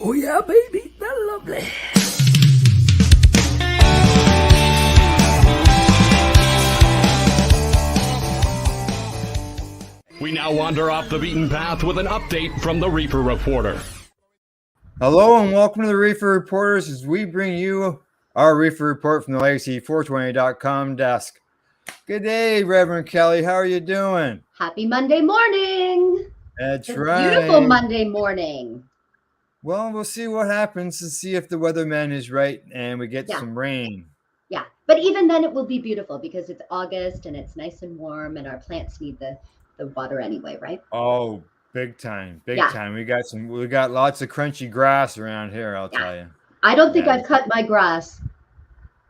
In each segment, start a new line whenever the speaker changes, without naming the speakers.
Oh yeah, baby, that's lovely.
We now wander off the beaten path with an update from the Reefer Reporter.
Hello and welcome to the Reefer Reporters as we bring you our Reefer Report from the Legacy420.com desk. Good day, Rev Kelly. How are you doing?
Happy Monday morning.
That's
It's
right.
Beautiful Monday morning.
Well, we'll see what happens and see if the weatherman is right and we get some rain.
Yeah, but even then it will be beautiful because it's August and it's nice and warm and our plants need the water anyway, right?
Oh, big time. Big time. We got lots of crunchy grass around here, I'll tell you.
I don't think I've cut my grass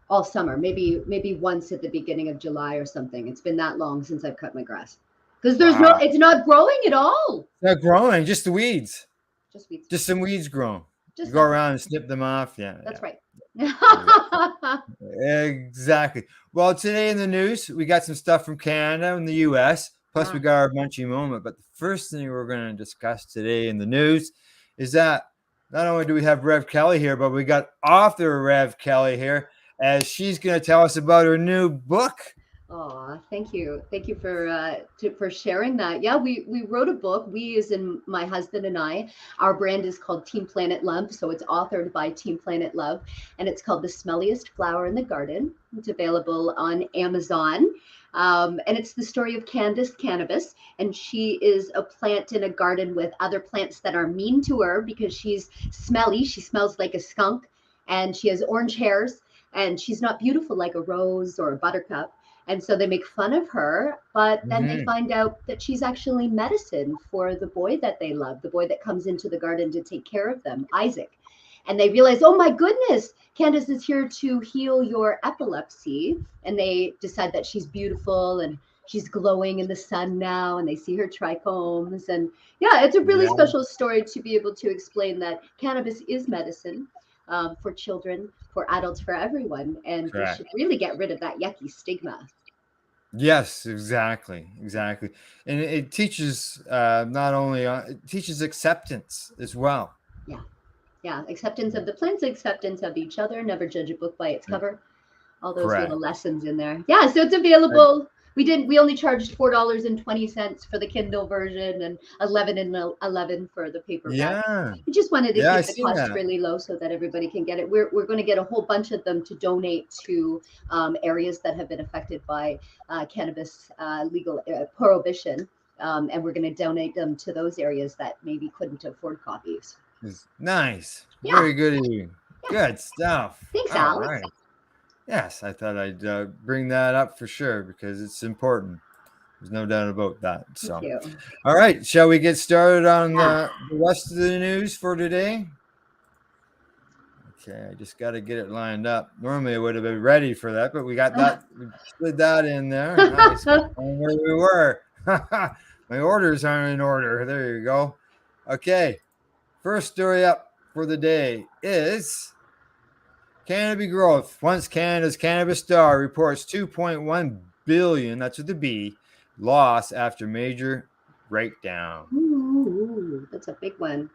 all summer. Maybe once at the beginning of July or something. It's been that long since I've cut my grass. Because it's not growing at all.
It's not growing, just the weeds.
Just weeds.
Just some weeds growing. Just go around and snip them off. Yeah.
That's right.
Exactly. Well, today in the news, we got some stuff from Canada and the US. Plus, we got our Mushie moment. But the first thing we're going to discuss today in the news is that not only do we have Rev Kelly here, but we got author Rev Kelly here as she's going to tell us about her new book.
Oh, thank you. Thank you for sharing that. Yeah, we wrote a book. We, as in my husband and I, our brand is called Team Planet Love. So it's authored by Team Planet Love, and it's called The Smelliest Flower in the Garden. It's available on Amazon. And it's the story of Candace Cannabis. And she is a plant in a garden with other plants that are mean to her because she's smelly. She smells like a skunk and she has orange hairs and she's not beautiful like a rose or a buttercup. And so they make fun of her, but then they find out that she's actually medicine for the boy that they love, the boy that comes into the garden to take care of them, Isaac. And they realize, oh my goodness, Candace is here to heal your epilepsy. And they decide that she's beautiful and she's glowing in the sun now. And they see her trichomes. And yeah, it's a really special story to be able to explain that cannabis is medicine for children, for adults, for everyone. And we should really get rid of that yucky stigma.
Yes, exactly. And it teaches it teaches acceptance as well.
Yeah, acceptance of the plants, acceptance of each other, never judge a book by its cover. All those little lessons in there. Yeah, so it's available. We only charged $4.20 for the Kindle version and $11.11 for the paperback.
Yeah.
We just wanted to keep the cost really low so that everybody can get it. We're going to get a whole bunch of them to donate to areas that have been affected by cannabis legal prohibition. And we're going to donate them to those areas that maybe couldn't afford copies.
Nice. Yeah. Very good of you. Yeah. Good stuff.
Thanks, Alex.
Right. Yes, I thought I'd bring that up for sure because it's important. There's no doubt about that. So,
Thank you.
All right. Shall we get started on the rest of the news for today? Okay, I just got to get it lined up. Normally I would have been ready for that, but we got that. We slid that in there. Nice. Where we were. My orders aren't in order. There you go. Okay. First story up for the day is Canopy Growth. Once Canada's cannabis star reports $2.1 billion, that's with the B, loss after major breakdown.
Ooh, that's a big one.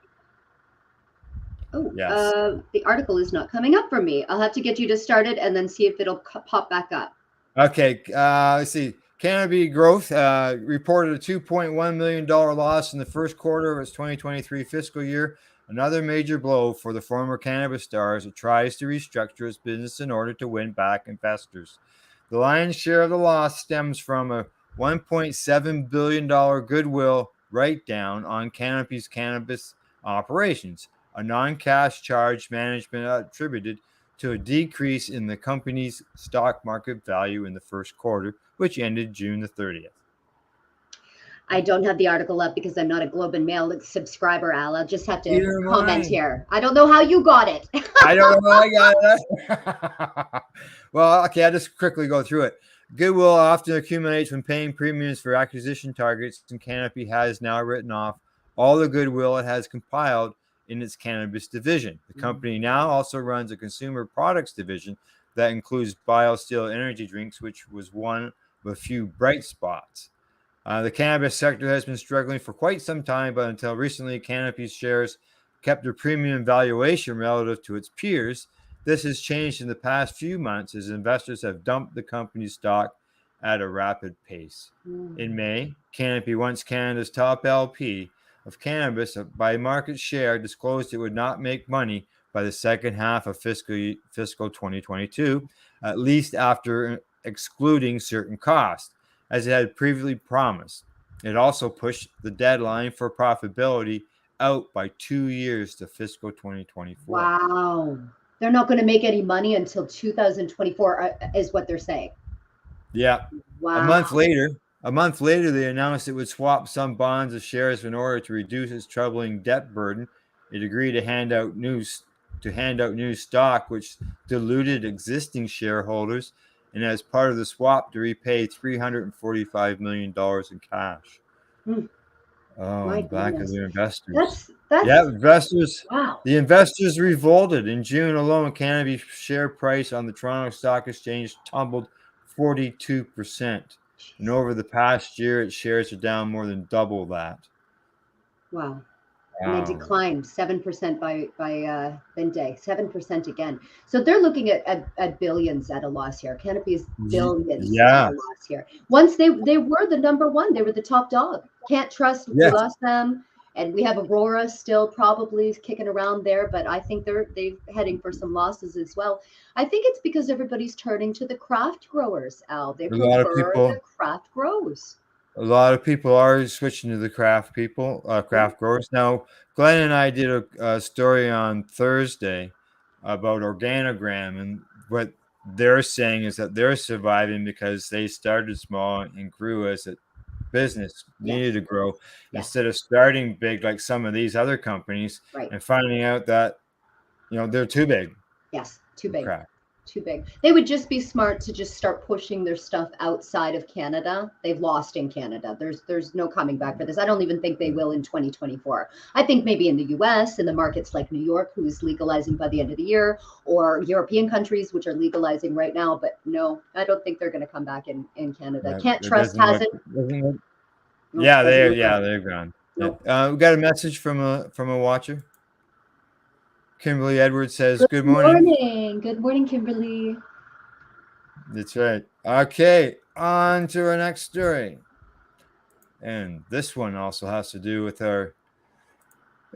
Oh,
yes.
The article is not coming up for me. I'll have to get you to start it and then see if it'll pop back up.
Okay, let's see. Canopy Growth reported a $2.1 million loss in the first quarter of its 2023 fiscal year. Another major blow for the former cannabis star as it tries to restructure its business in order to win back investors. The lion's share of the loss stems from a $1.7 billion goodwill write-down on Canopy's cannabis operations, a non-cash charge management attributed to a decrease in the company's stock market value in the first quarter, which ended June the 30th.
I don't have the article up because I'm not a Globe and Mail subscriber, Al. I'll just have to comment here. I don't know how you got it.
I don't know how I got it. Well, okay, I'll just quickly go through it. Goodwill often accumulates when paying premiums for acquisition targets, and Canopy has now written off all the goodwill it has compiled in its cannabis division. The company now also runs a consumer products division that includes BioSteel energy drinks, which was one of a few bright spots. The cannabis sector has been struggling for quite some time, but until recently, Canopy's shares kept a premium valuation relative to its peers. This has changed in the past few months as investors have dumped the company's stock at a rapid pace. In May, Canopy, once Canada's top LP of cannabis by market share, disclosed it would not make money by the second half of fiscal 2022, at least after excluding certain costs, as it had previously promised. It also pushed the deadline for profitability out by 2 years to fiscal 2024.
Wow. They're not going to make any money until 2024, is what they're saying.
Yeah.
Wow.
A month later, they announced it would swap some bonds of shares in order to reduce its troubling debt burden. It agreed to hand out new stock, which diluted existing shareholders, and as part of the swap, to repay $345 million in cash. Oh, on the back of their investors.
That's
investors.
wow.
The investors revolted. In June alone, Canopy's share price on the Toronto Stock Exchange tumbled 42%. And over the past year, its shares are down more than double that.
Wow. And they declined 7% by day, 7% again. So they're looking at billions at a loss here. Canopy's billions at a loss here. Once they were the number one, they were the top dog. Can't trust. We lost them, and we have Aurora still probably kicking around there, but I think they're heading for some losses as well. I think it's because everybody's turning to the craft growers, Al. They prefer the craft grows.
A lot of people are switching to the craft growers. Now, Glenn and I did a story on Thursday about Organogram, and what they're saying is that they're surviving because they started small and grew as a business needed to grow instead of starting big like some of these other companies and finding out that they're too big.
Yes, too big. Too big. They would just be smart to just start pushing their stuff outside of Canada. They've lost in Canada. There's no coming back for this. I don't even think they will in 2024. I think maybe in the US, in the markets like New York, who is legalizing by the end of the year, or European countries, which are legalizing right now. But no, I don't think they're going to come back in Canada. Can't Trust has it.
They're gone.
Nope.
We got a message from a watcher. Kimberly Edwards says, Good
morning. Good morning, Kimberly.
That's right. Okay, on to our next story. And this one also has to do with our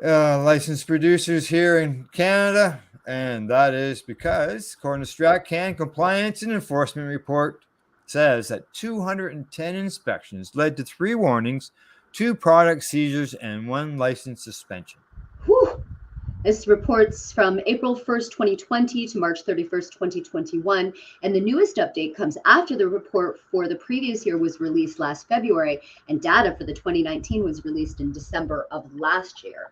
licensed producers here in Canada. And that is because, according to StratCan, Compliance and Enforcement Report says that 210 inspections led to 3 warnings, 2 product seizures, and 1 license suspension.
Whew. This reports from April 1st, 2020 to March 31st, 2021. And the newest update comes after the report for the previous year was released last February, and data for the 2019 was released in December of last year.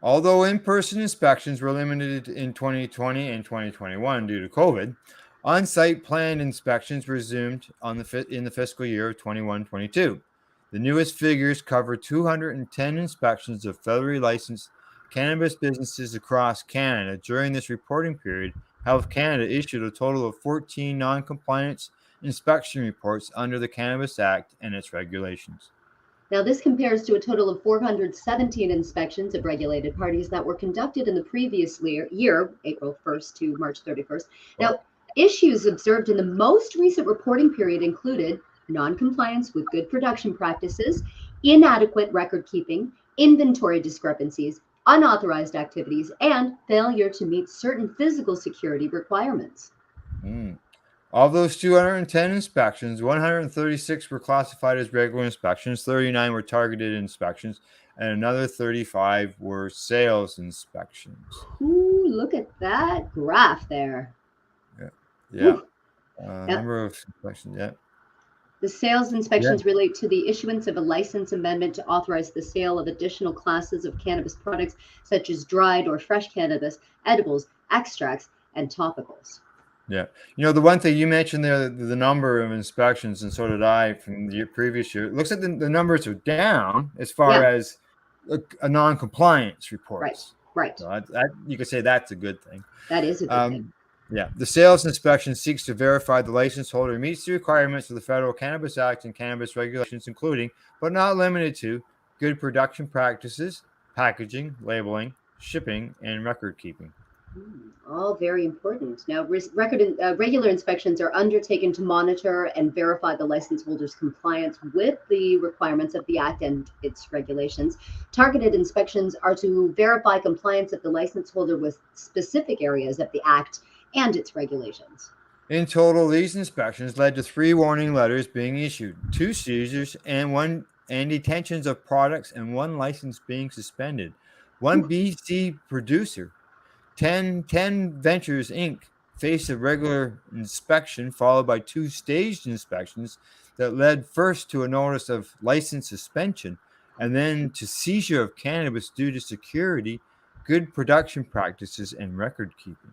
Although in-person inspections were limited in 2020 and 2021 due to COVID, on-site planned inspections resumed in the fiscal year of 21-22. The newest figures cover 210 inspections of federally licensed cannabis businesses across Canada. During this reporting period, Health Canada issued a total of 14 non-compliance inspection reports under the Cannabis Act and its regulations.
Now, this compares to a total of 417 inspections of regulated parties that were conducted in the previous year, April 1st to March 31st. Now, issues observed in the most recent reporting period included non-compliance with good production practices, inadequate record keeping, inventory discrepancies, unauthorized activities, and failure to meet certain physical security requirements.
Of those 210 inspections, 136 were classified as regular inspections, 39 were targeted inspections, and another 35 were sales inspections.
Ooh, look at that graph there.
Number of inspections,
The sales inspections relate to the issuance of a license amendment to authorize the sale of additional classes of cannabis products, such as dried or fresh cannabis, edibles, extracts, and topicals.
Yeah. The one thing you mentioned there, the number of inspections, and so did I from the previous year, it looks like the numbers are down as far as a non-compliance reports.
Right.
So you could say that's a good thing.
That is a good thing.
Yeah, the sales inspection seeks to verify the license holder meets the requirements of the Federal Cannabis Act and cannabis regulations, including, but not limited to, good production practices, packaging, labeling, shipping, and record keeping.
All very important. Now, regular inspections are undertaken to monitor and verify the license holder's compliance with the requirements of the Act and its regulations. Targeted inspections are to verify compliance of the license holder with specific areas of the Act and its regulations.
In total, these inspections led to 3 warning letters being issued, 2 seizures, and detentions of products, and 1 license being suspended. One BC producer, 10 Ventures Inc., faced a regular inspection followed by 2 staged inspections that led first to a notice of license suspension and then to seizure of cannabis due to security, good production practices, and record keeping.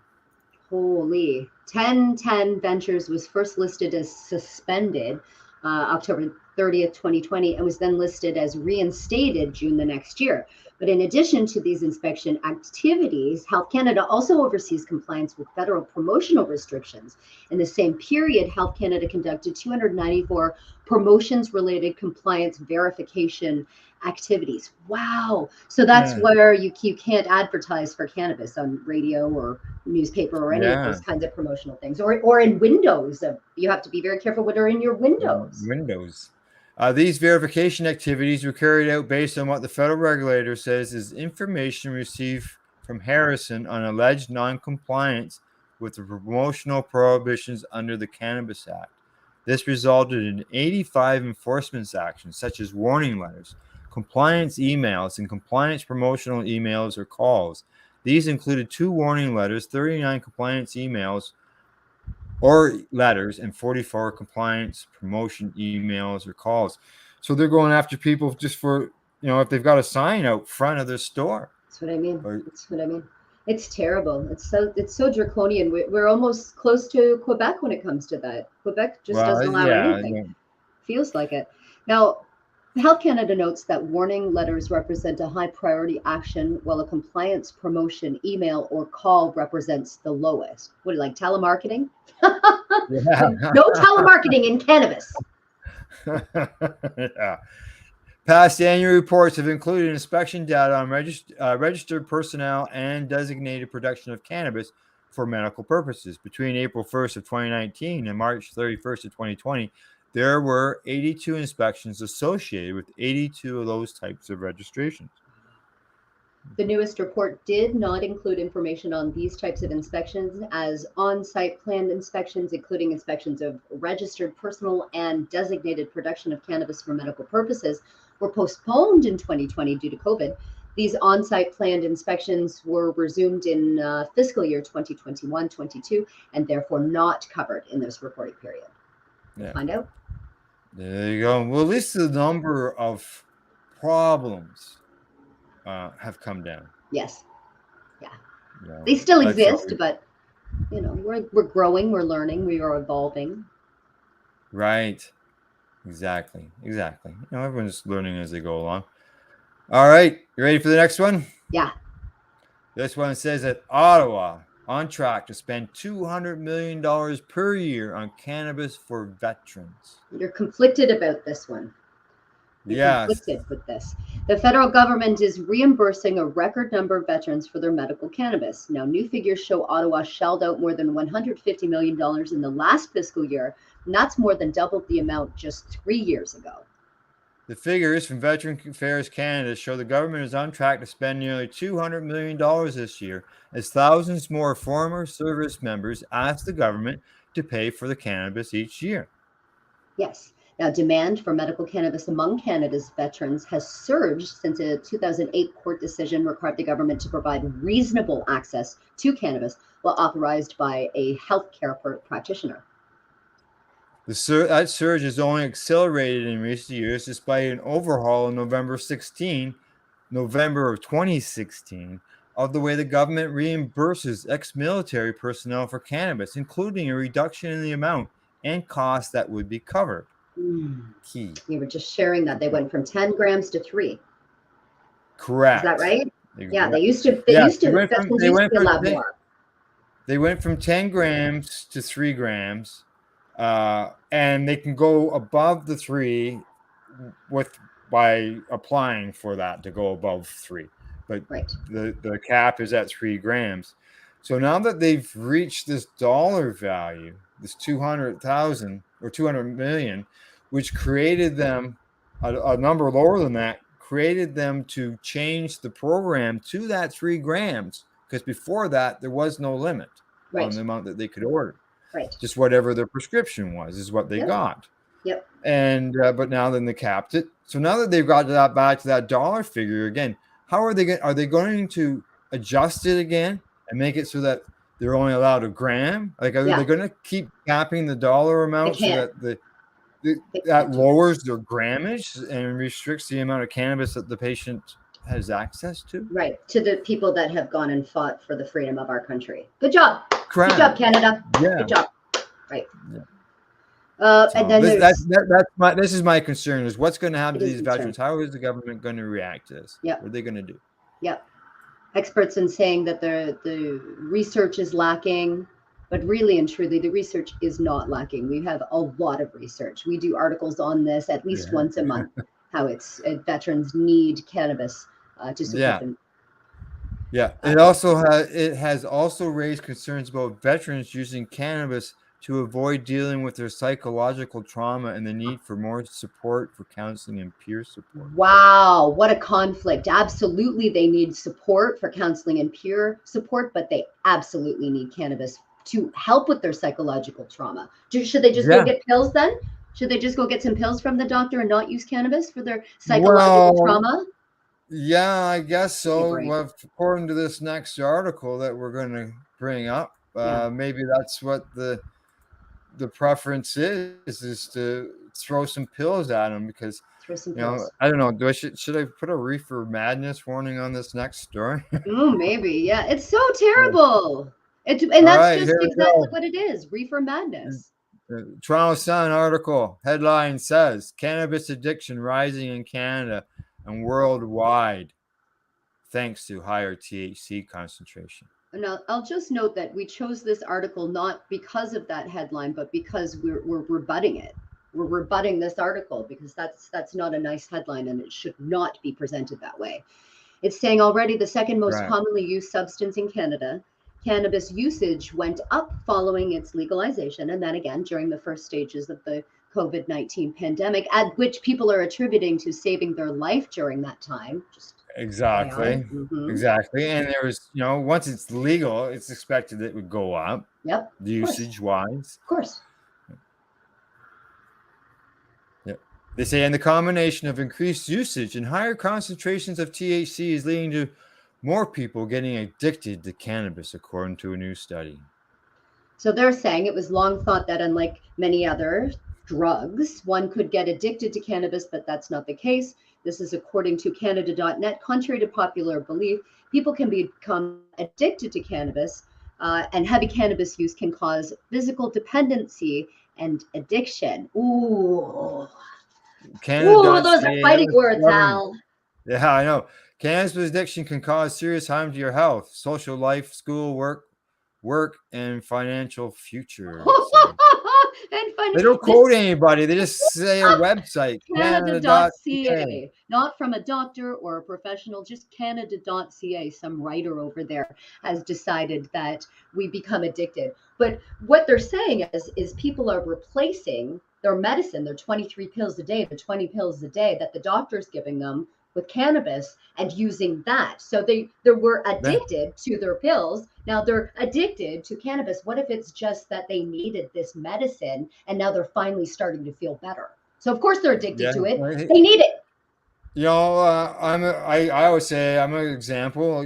Holy. 1010 Ventures was first listed as suspended October 30th, 2020, and was then listed as reinstated June the next year. But in addition to these inspection activities, Health Canada also oversees compliance with federal promotional restrictions. In the same period, Health Canada conducted 294 promotions-related compliance verification activities. Wow. So that's where you can't advertise for cannabis on radio or newspaper or any of those kinds of promotional things, or in windows. You have to be very careful what are in your windows.
Windows. These verification activities were carried out based on what the federal regulator says is information received from Harrison on alleged non-compliance with the promotional prohibitions under the Cannabis Act. This resulted in 85 enforcement actions, such as warning letters, compliance emails, and compliance promotional emails or calls. These included 2 warning letters, 39 compliance emails or letters, and 44 compliance promotion emails or calls. So they're going after people just for, if they've got a sign out front of their store.
That's what I mean. It's terrible. It's so draconian. We're almost close to Quebec when it comes to that. Quebec just doesn't allow anything. Yeah. Feels like it. Now, Health Canada notes that warning letters represent a high priority action, while a compliance promotion email or call represents the lowest. What, like telemarketing? No telemarketing in cannabis.
Yeah. Past annual reports have included inspection data on registered personnel and designated production of cannabis for medical purposes. Between April 1st of 2019 and March 31st of 2020, there were 82 inspections associated with 82 of those types of registrations.
The newest report did not include information on these types of inspections, as on-site planned inspections, including inspections of registered personnel and designated production of cannabis for medical purposes, were postponed in 2020 due to COVID. These on-site planned inspections were resumed in fiscal year 2021-22 and therefore not covered in this reporting period.
Yeah.
Find out.
There you go. Well, at least the number of problems have come down.
Yes. Yeah. They still exist, but we're growing, we're learning, we are evolving.
Right. Exactly. Everyone's learning as they go along. All right. You ready for the next one?
Yeah.
This one says that Ottawa on track to spend $200 million per year on cannabis for veterans.
You're conflicted about this one. Conflicted with this. The federal government is reimbursing a record number of veterans for their medical cannabis. Now, new figures show Ottawa shelled out more than $150 million in the last fiscal year, and that's more than doubled the amount just 3 years ago.
The figures from Veteran Affairs Canada show the government is on track to spend nearly $200 million this year, as thousands more former service members ask the government to pay for the cannabis each year.
Yes. Now, demand for medical cannabis among Canada's veterans has surged since a 2008 court decision required the government to provide reasonable access to cannabis while authorized by a healthcare practitioner.
That surge has only accelerated in recent years despite an overhaul in November of 2016 of the way the government reimburses ex-military personnel for cannabis, including a reduction in the amount and costs that would be covered. Key.
You were just sharing that they went from 10 grams to 3.
Correct.
Is that right?
Exactly.
Yeah, they used to allow more.
They went from 10 grams to 3 grams, and they can go above the 3 by applying for that to go above 3. but
Right.
the cap is at 3 grams. So now that they've reached this dollar value, this 200,000 or 200 million, which created them a number lower than that, created them to change the program to that 3 grams, because before that there was no limit on the amount that they could order.
Right.
Just whatever their prescription was is what they got.
Yep.
And but now then they capped it. So now that they've got that back to that dollar figure again, how are they going? Are they going to adjust it again and make it so that they're only allowed a gram? Like, are they going to keep capping the dollar amount so that that lowers their grammage and restricts the amount of cannabis that the patient has access to?
Right. To the people that have gone and fought for the freedom of our country. Good job.
Correct.
Good job, Canada.
Yeah.
Good job. Right.
Yeah.
And then
this is my concern, is what's going to happen to these veterans? How is the government going to react to this?
Yep.
What are they going to do?
Yep. Experts in saying that the research is lacking, but really and truly, the research is not lacking. We have a lot of research. We do articles on this at least once a month, how veterans need cannabis to support them.
Yeah. It has also raised concerns about veterans using cannabis to avoid dealing with their psychological trauma and the need for more support for counseling and peer support.
Wow, what a conflict. Absolutely, they need support for counseling and peer support, but they absolutely need cannabis to help with their psychological trauma. Should they just go get pills then? Should they just go get some pills from the doctor and not use cannabis for their psychological trauma?
Yeah, I guess so. Well, according to this next article that we're going to bring up, maybe that's what the preference is to throw some pills at them, because I don't know. Should I put a reefer madness warning on this next story?
Maybe. Yeah, it's so terrible. And that's just exactly what it is. Reefer madness.
Toronto Sun article headline says cannabis addiction rising in Canada and worldwide thanks to higher THC concentration.
Now, I'll just note that we chose this article not because of that headline, but because we're rebutting it. We're rebutting this article because that's not a nice headline, and it should not be presented that way. It's saying already the second most commonly used substance in Canada. Cannabis usage went up following its legalization, and then again during the first stages of the COVID-19 pandemic, at which people are attributing to saving their life during that time.
Exactly. And there was, once it's legal, it's expected it would go up.
Yep.
Usage wise.
Of course.
Yep. They say, and the combination of increased usage and higher concentrations of THC is leading to more people getting addicted to cannabis, according to a new study.
So they're saying it was long thought that unlike many other drugs, one could get addicted to cannabis, but that's not the case. This is according to Canada.net. Contrary to popular belief, people can become addicted to cannabis, and heavy cannabis use can cause physical dependency and addiction. Ooh. Those are fighting words, Al.
Yeah, I know. Cannabis addiction can cause serious harm to your health, social life, school, work, and financial future. They don't quote anybody. They just say a website.
Canada.ca. Not from a doctor or a professional, just Canada.ca. Some writer over there has decided that we become addicted. But what they're saying is people are replacing their medicine, their 23 pills a day, the 20 pills a day that the doctor's giving them, with cannabis, and using that. So they were addicted to their pills. Now they're addicted to cannabis. What if it's just that they needed this medicine and now they're finally starting to feel better? So of course they're addicted to it. They need it.
I always say I'm an example.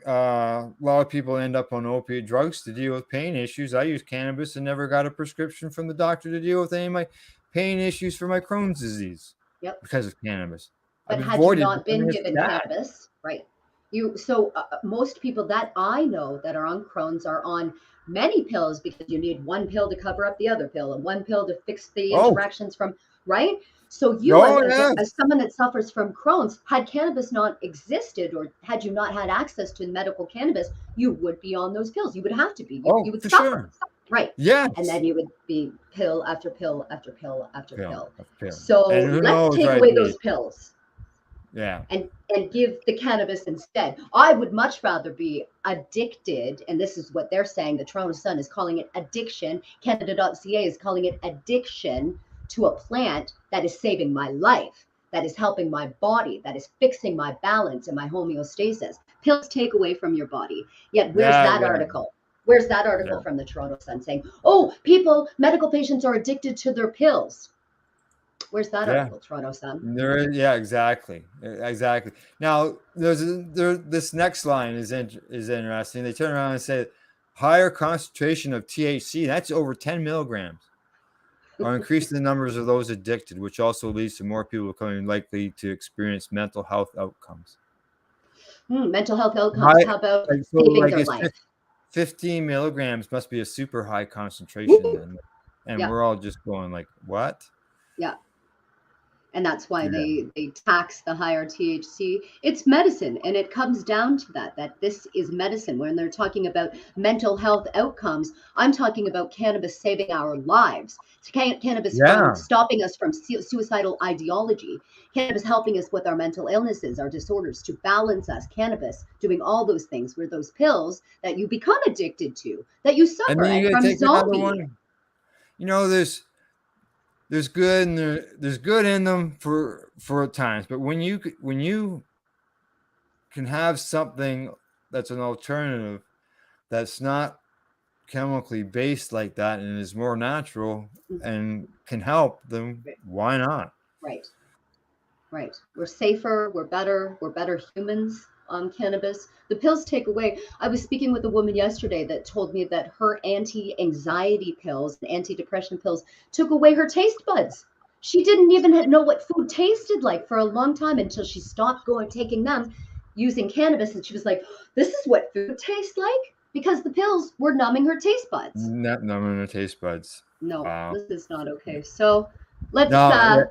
A lot of people end up on opiate drugs to deal with pain issues. I use cannabis and never got a prescription from the doctor to deal with any of my pain issues for my Crohn's disease.
Yep.
Because of cannabis.
But had you not been given cannabis, right? Most people that I know that are on Crohn's are on many pills because you need one pill to cover up the other pill and one pill to fix the interactions from, right? So as someone that suffers from Crohn's, had cannabis not existed or had you not had access to medical cannabis, you would be on those pills. You would have to be. You would suffer. Sure. Right.
Yeah.
And then you would be pill after pill after pill after pill. So let's take away those pills.
Yeah.
and give the cannabis instead. I would much rather be addicted, and this is what they're saying. The Toronto Sun is calling it addiction. Canada.ca is calling it addiction to a plant that is saving my life, that is helping my body, that is fixing my balance and my homeostasis. Pills take away from your body. Yet where's
Yeah,
that
yeah,
article? Where's that
yeah.
article from the Toronto Sun saying, oh, medical patients are addicted to their pills? Where's that
Yeah.
article, Toronto Sun?
Yeah, exactly. Exactly. Now, this next line is interesting. They turn around and say higher concentration of THC, that's over 10 milligrams, are increasing the numbers of those addicted, which also leads to more people becoming likely to experience mental health outcomes.
Mental health outcomes. How about saving their
It's
life?
15 milligrams must be a super high concentration then. And
Yeah.
we're all just going like, what?
Yeah. And that's why
Yeah.
they tax the higher THC. It's medicine, and it comes down to that this is medicine. When they're talking about mental health outcomes, I'm talking about cannabis saving our lives. Cannabis
Yeah.
from stopping us from suicidal ideology. Cannabis helping us with our mental illnesses, our disorders, to balance us. Cannabis doing all those things, where those pills that you become addicted to, that you
And
suffer
then you gotta
from
take another
zombie.
one. You know, there's good and there's good in them for times, but when you can have something that's an alternative that's not chemically based like that and is more natural and can help, then why not?
Right. Right. We're safer, we're better humans on cannabis. The pills take away. I was speaking with a woman yesterday that told me that her anti-anxiety pills and anti-depression pills took away her taste buds. She didn't even know what food tasted like for a long time until she stopped taking them using cannabis, and she was like, "This is what food tastes like," because the pills were numbing her taste buds.
Not numbing the taste buds.
No,
Wow.
this is not okay. So let's
No,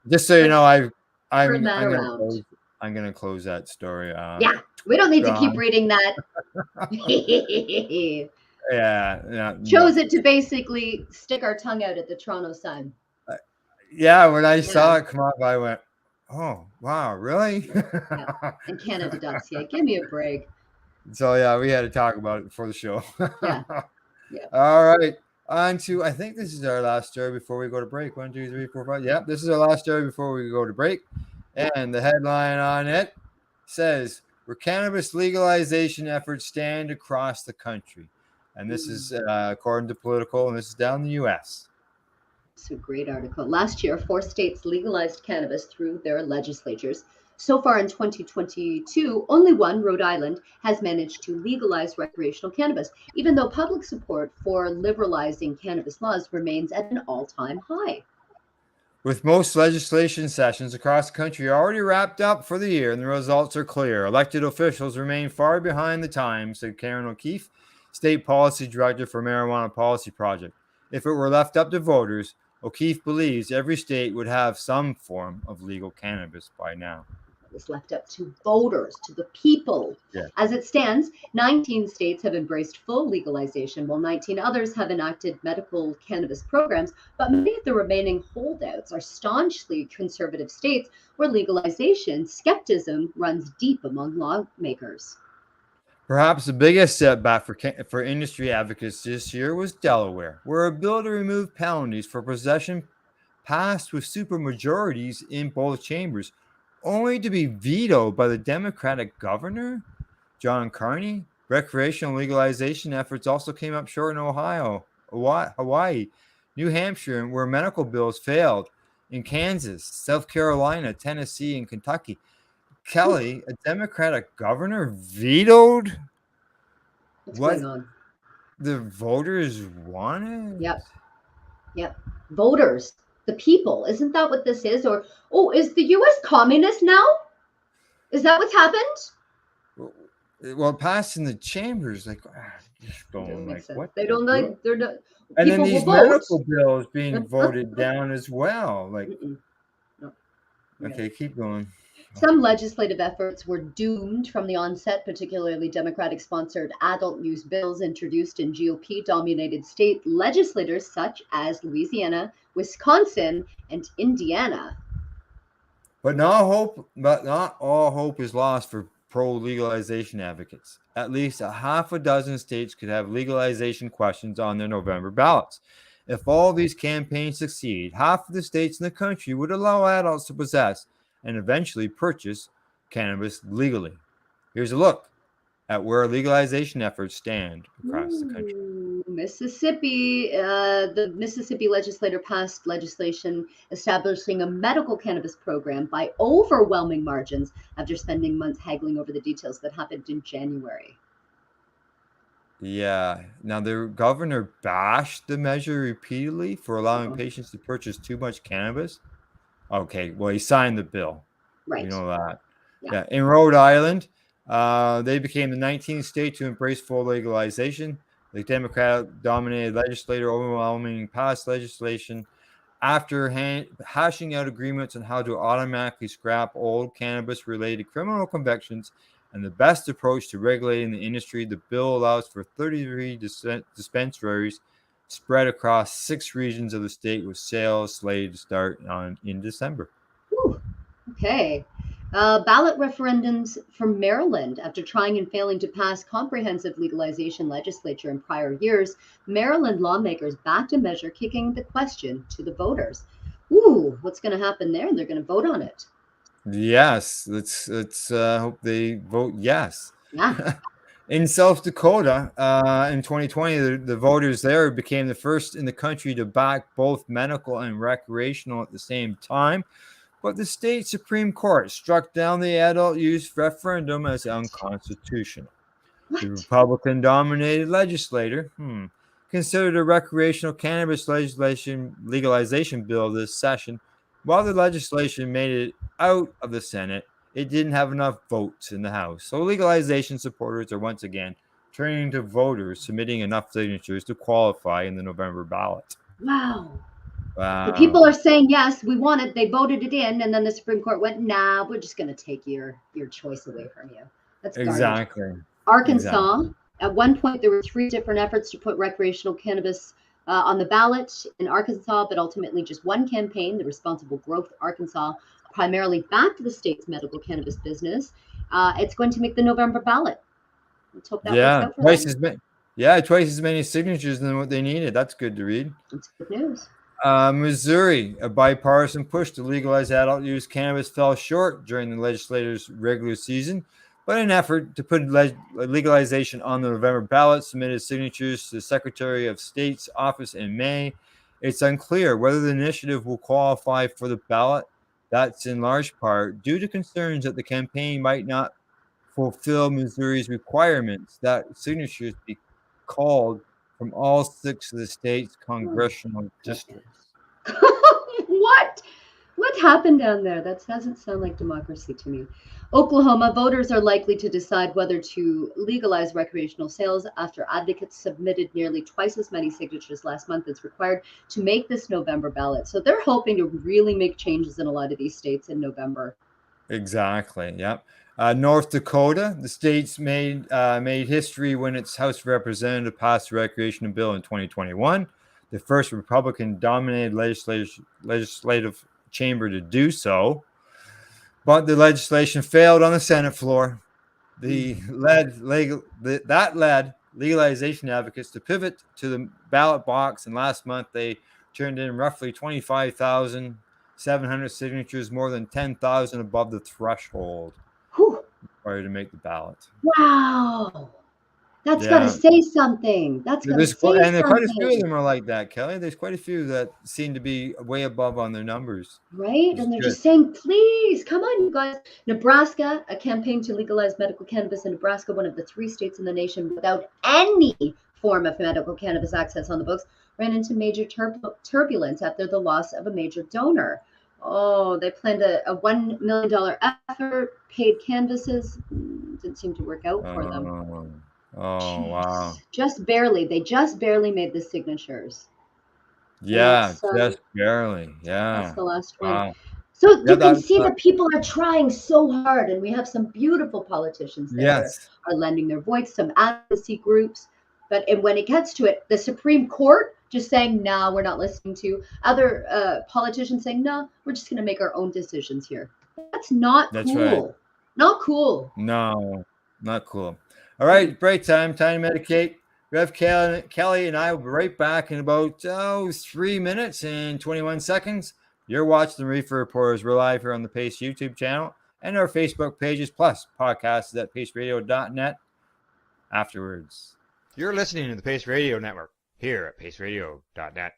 just so you know,
let's turn
I'm
that
I'm gonna
around.
close that story.
Yeah, we don't need to keep
Gone.
reading that.
Yeah,
Chose it to basically stick our tongue out at the Toronto Sun.
yeah. When I saw
Yeah,
it come up, I went, "Oh, wow, really?"
yeah. And Canada.ca. Give me a break.
So yeah, we had to talk about it before the show.
Yeah, yeah.
All right, on to I think this is our last story before we go to break. 1, 2, 3, 4, 5. Yep, this is our last story before we go to break. And the headline on it says, "Where cannabis legalization efforts stand across the country." And this is according to Political, and this is down in the U.S.
It's a great article. Last year, 4 states legalized cannabis through their legislatures. So far in 2022, only one, Rhode Island, has managed to legalize recreational cannabis, even though public support for liberalizing cannabis laws remains at an all-time high.
With most legislation sessions across the country already wrapped up for the year, and the results are clear. Elected officials remain far behind the times, said Karen O'Keefe, State Policy Director for Marijuana Policy Project. If it were left up to voters, O'Keefe believes every state would have some form of legal cannabis by now.
Was left up to voters, to the people.
Yeah.
As it stands, 19 states have embraced full legalization, while 19 others have enacted medical cannabis programs. But many of the remaining holdouts are staunchly conservative states where legalization skepticism runs deep among lawmakers.
Perhaps the biggest setback for industry advocates this year was Delaware, where a bill to remove penalties for possession passed with supermajorities in both chambers, only to be vetoed by the Democratic governor, John Carney. Recreational legalization efforts also came up short in Ohio, Hawaii, New Hampshire, where medical bills failed, in Kansas, South Carolina, Tennessee, and Kentucky. Kelly, a Democratic governor, vetoed
What's
what
going on?
the voters wanted.
Yep. Voters, the people. Isn't that what this is? Or, oh, is the U.S. communist now? Is that what's happened?
Well, it passed in the chambers, like just
Doesn't
going
make
like
sense.
what?
They don't like. They're not.
And then
People
these
will vote.
medical bills being voted down as well. Like,
No.
okay, keep going.
Some legislative efforts were doomed from the onset, particularly Democratic sponsored adult use bills introduced in GOP dominated state legislators such as Louisiana, Wisconsin, and Indiana.
But not all hope is lost for pro-legalization advocates. At least a half a dozen states could have legalization questions on their November ballots. If all these campaigns succeed, half of the states in the country would allow adults to possess and eventually purchase cannabis legally. Here's a look at where legalization efforts stand across the country.
Mississippi, the Mississippi legislature passed legislation establishing a medical cannabis program by overwhelming margins after spending months haggling over the details. That happened in January.
Yeah. Now, the governor bashed the measure repeatedly for allowing patients to purchase too much cannabis. Okay, well, he signed the bill.
Right.
You know that.
Yeah.
Yeah. In Rhode Island, they became the 19th state to embrace full legalization. The Democrat-dominated legislature overwhelmingly passed legislation after hashing out agreements on how to automatically scrap old cannabis-related criminal convictions and the best approach to regulating the industry. The bill allows for 33 dispensaries spread across 6 regions of the state, with sales slated to start in December.
Whew. Okay. Ballot referendums from Maryland. After trying and failing to pass comprehensive legalization legislature in prior years, Maryland lawmakers backed a measure kicking the question to the voters. Ooh, what's going to happen there? They're going to vote on it.
Yes, let's hope they vote yes.
Yeah.
In South Dakota, in 2020, the voters there became the first in the country to back both medical and recreational at the same time. But the state Supreme Court struck down the adult use referendum as unconstitutional. The
What?
Republican-dominated legislature considered a recreational cannabis legalization bill this session. While the legislation made it out of the Senate, it didn't have enough votes in the House. So legalization supporters are once again turning to voters submitting enough signatures to qualify in the November ballot.
Wow.
Wow.
The people are saying yes, we want it. They voted it in, and then the Supreme Court went, nah, we're just going to take your choice away from you. That's garbage.
Exactly.
Arkansas, at one point, there were 3 different efforts to put recreational cannabis on the ballot in Arkansas, but ultimately just one campaign, the Responsible Growth Arkansas, primarily backed the state's medical cannabis business. It's going to make the November ballot. Let's hope that works out for them.
Twice as many signatures than what they needed. That's good to read.
That's good news.
Missouri, a bipartisan push to legalize adult use cannabis fell short during the legislature's regular season, but an effort to put legalization on the November ballot submitted signatures to the Secretary of State's office in May. It's unclear whether the initiative will qualify for the ballot. That's in large part due to concerns that the campaign might not fulfill Missouri's requirements that signatures be called from all 6 of the state's congressional districts.
What happened down there? That doesn't sound like democracy to me. Oklahoma, voters are likely to decide whether to legalize recreational sales after advocates submitted nearly twice as many signatures last month as required to make this November ballot. So they're hoping to really make changes in a lot of these states in November.
Exactly. Yep. North Dakota, the state's made history when its House of Representatives passed a recreational bill in 2021, the first Republican-dominated legislative chamber to do so. But the legislation failed on the Senate floor. That led legalization advocates to pivot to the ballot box, and last month they turned in roughly 25,700 signatures, more than 10,000 above the threshold required to make the ballot.
Wow. That's got to say something. That's got to say something.
And quite a few of them are like that, Kelly. There's quite a few that seem to be way above on their numbers.
Right? And they're just saying, please, come on, you guys. Nebraska, a campaign to legalize medical cannabis in Nebraska, one of the 3 states in the nation without any form of medical cannabis access on the books, ran into major turbulence after the loss of a major donor. Oh, they planned a $1 million effort, paid canvases. Didn't seem to work out for them.
Oh, jeez. Wow.
Just barely. They just barely made the signatures.
Yeah, just barely. Yeah.
That's the last one.
Wow.
So you can see that people are trying so hard, and we have some beautiful politicians that are lending their voice, some advocacy groups. And when it gets to it, the Supreme Court just saying, no, we're not listening to other politicians saying, no, we're just going to make our own decisions here. That's not
That's
cool.
right.
Not cool.
No, not cool. All right, break time. Time to medicate. Rev Kelly and I will be right back in about 3 minutes and 21 seconds. You're watching the Reefer Reporters. We're live here on the Pace YouTube channel and our Facebook pages, plus podcasts at paceradio.net afterwards. You're listening to the Pace Radio Network here at paceradio.net.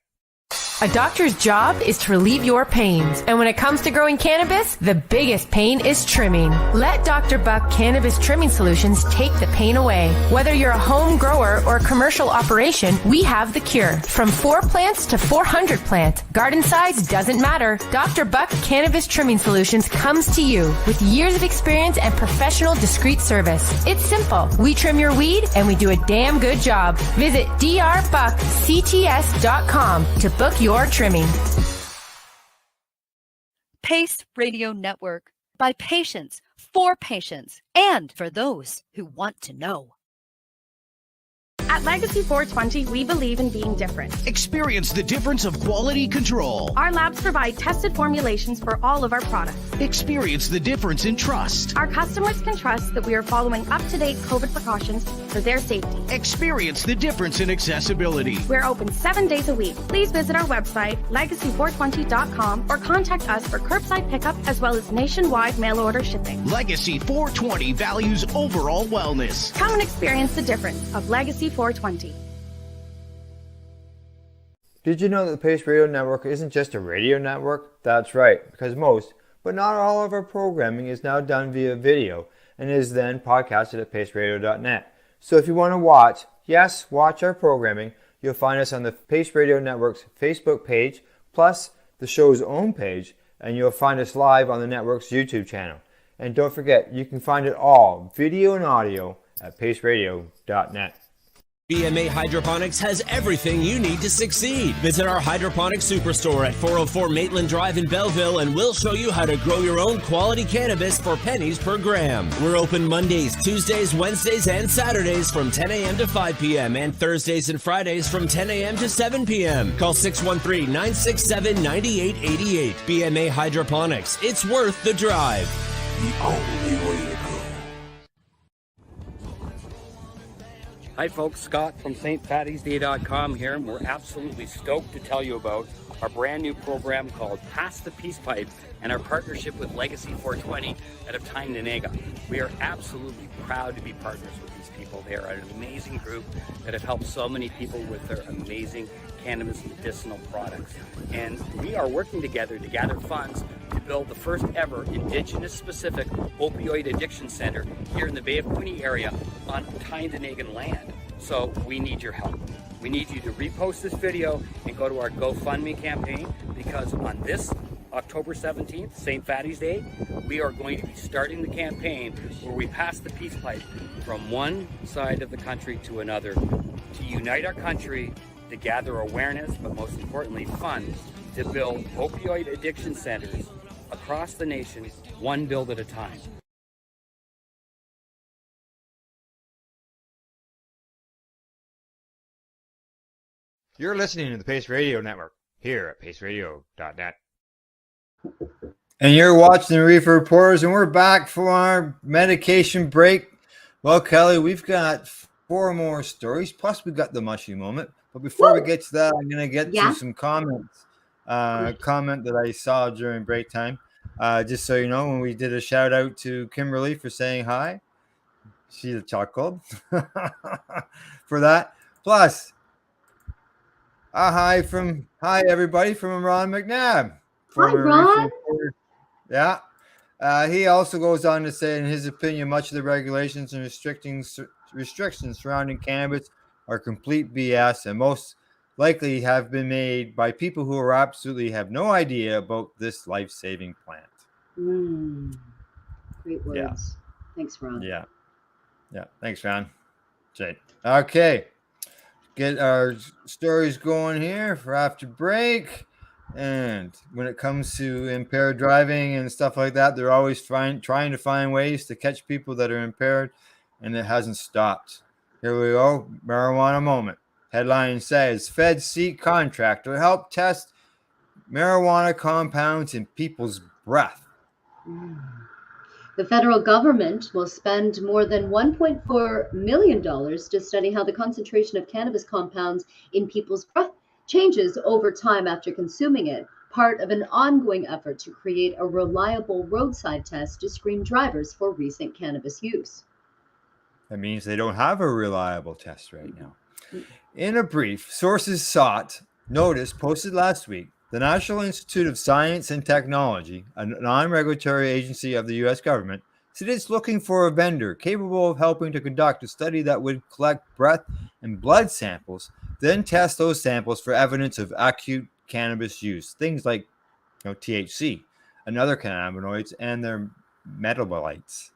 A doctor's job is to relieve your pains. And when it comes to growing cannabis, the biggest pain is trimming. Let Dr. Buck Cannabis Trimming Solutions take the pain away. Whether you're a home grower or a commercial operation, we have the cure. From 4 plants to 400 plants, garden size doesn't matter. Dr. Buck Cannabis Trimming Solutions comes to you with years of experience and professional discreet service. It's simple. We trim your weed and we do a damn good job. Visit drbuckcts.com to book your trimming.
Pace Radio Network. By patients, for patients, and for those who want to know.
At Legacy 420, we believe in being different.
Experience the difference of quality control.
Our labs provide tested formulations for all of our products.
Experience the difference in trust.
Our customers can trust that we are following up-to-date COVID precautions for their safety.
Experience the difference in accessibility.
We're open 7 days a week. Please visit our website, legacy420.com, or contact us for curbside pickup as well as nationwide mail order shipping.
Legacy 420 values overall wellness.
Come and experience the difference of Legacy 420.
Did you know that the Pace Radio Network isn't just a radio network? That's right, because most, but not all of our programming is now done via video and is then podcasted at paceradio.net. So if you want to watch our programming, you'll find us on the Pace Radio Network's Facebook page, plus the show's own page, and you'll find us live on the network's YouTube channel. And don't forget, you can find it all, video and audio, at paceradio.net.
BMA Hydroponics has everything you need to succeed. Visit our hydroponics superstore at 404 Maitland Drive in Belleville and we'll show you how to grow your own quality cannabis for pennies per gram. We're open Mondays, Tuesdays, Wednesdays, and Saturdays from 10 a.m. to 5 p.m. and Thursdays and Fridays from 10 a.m. to 7 p.m. Call 613-967-9888. BMA Hydroponics. It's worth the drive.
The only way to go.
Hi folks, Scott from stpattiesday.com here, and we're absolutely stoked to tell you about our brand new program called Pass the Peace Pipe and our partnership with Legacy 420 out of Tyne-Nanaga. We are absolutely proud to be partners with these people. They are an amazing group that have helped so many people with their amazing cannabis medicinal products. And we are working together to gather funds to build the first ever Indigenous specific opioid addiction center here in the Bay of Quinte area on Tyne-Nanagan land. So we need your help. We need you to repost this video and go to our GoFundMe campaign, because on this October 17th, St. Fatty's Day, we are going to be starting the campaign where we pass the peace pipe from one side of the country to another to unite our country, to gather awareness, but most importantly funds to build opioid addiction centers across the nation, one build at a time.
You're listening to the Pace Radio Network here at paceradio.net. And you're watching the Reefer Reporters, and we're back for our medication break. Well, Kelly, we've got 4 more stories, plus we've got the Mushie moment. But before we get to that, I'm going to get to some comments. Comment that I saw during break time. Just so you know, when we did a shout out to Kimberly for saying hi, she chuckled for that. Plus, hi everybody from Ron McNabb.
Hi, Ron.
Yeah. He also goes on to say, in his opinion, much of the regulations and restrictions surrounding cannabis are complete BS and most likely have been made by people who are absolutely have no idea about this life-saving plant.
Great words.
Yeah.
Thanks, Ron.
Yeah. Thanks, Ron. Jade. Okay. Get our stories going here for after break. And when it comes to impaired driving and stuff like that, they're always trying to find ways to catch people that are impaired, and it hasn't stopped. Here we go. Marijuana moment. Headline says, Feds seek contract to help test marijuana compounds in people's breath.
The federal government will spend more than $1.4 million to study how the concentration of cannabis compounds in people's breath changes over time after consuming it, part of an ongoing effort to create a reliable roadside test to screen drivers for recent cannabis use.
That means they don't have a reliable test right now. In a brief, sources sought notice posted last week. The National Institute of Science and Technology, a non-regulatory agency of the U.S. government, said it's looking for a vendor capable of helping to conduct a study that would collect breath and blood samples, then test those samples for evidence of acute cannabis use, things like THC and other cannabinoids and their metabolites.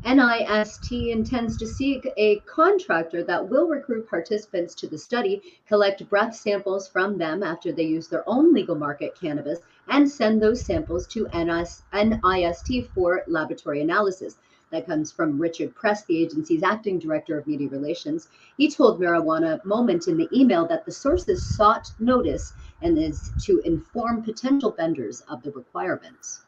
NIST intends to seek a contractor that will recruit participants to the study, collect breath samples from them after they use their own legal market cannabis, and send those samples to NIST for laboratory analysis. That comes from Richard Press, the agency's acting director of media relations. He told Marijuana Moment in the email that the sources sought notice and is to inform potential vendors of the requirements.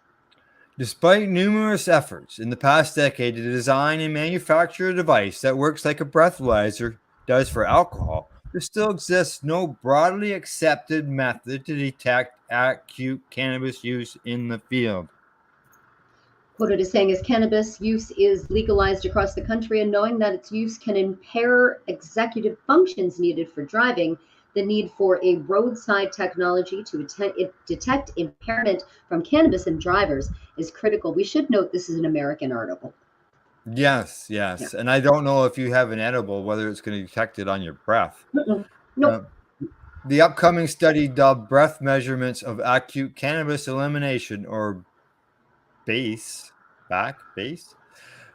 Despite numerous efforts in the past decade to design and manufacture a device that works like a breathalyzer does for alcohol, there still exists no broadly accepted method to detect acute cannabis use in the field.
Quoted as saying, as cannabis use is legalized across the country and knowing that its use can impair executive functions needed for driving, the need for a roadside technology to detect impairment from cannabis in drivers is critical. We should note this is an American article.
Yes. Yeah. And I don't know if you have an edible, whether it's going to detect it on your breath.
Nope.
The upcoming study dubbed Breath Measurements of Acute Cannabis Elimination, or BACE,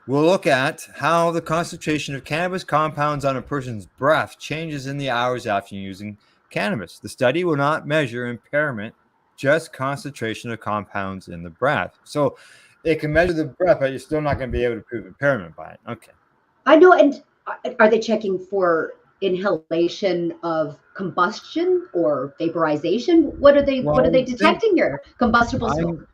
will look at how the concentration of cannabis compounds on a person's breath changes in the hours after using cannabis. The study will not measure impairment, just concentration of compounds in the breath. So it can measure the breath, but you're still not going to be able to prove impairment by it. Okay.
I know. And are they checking for inhalation of combustion or vaporization? What are they detecting here? Combustible smoke.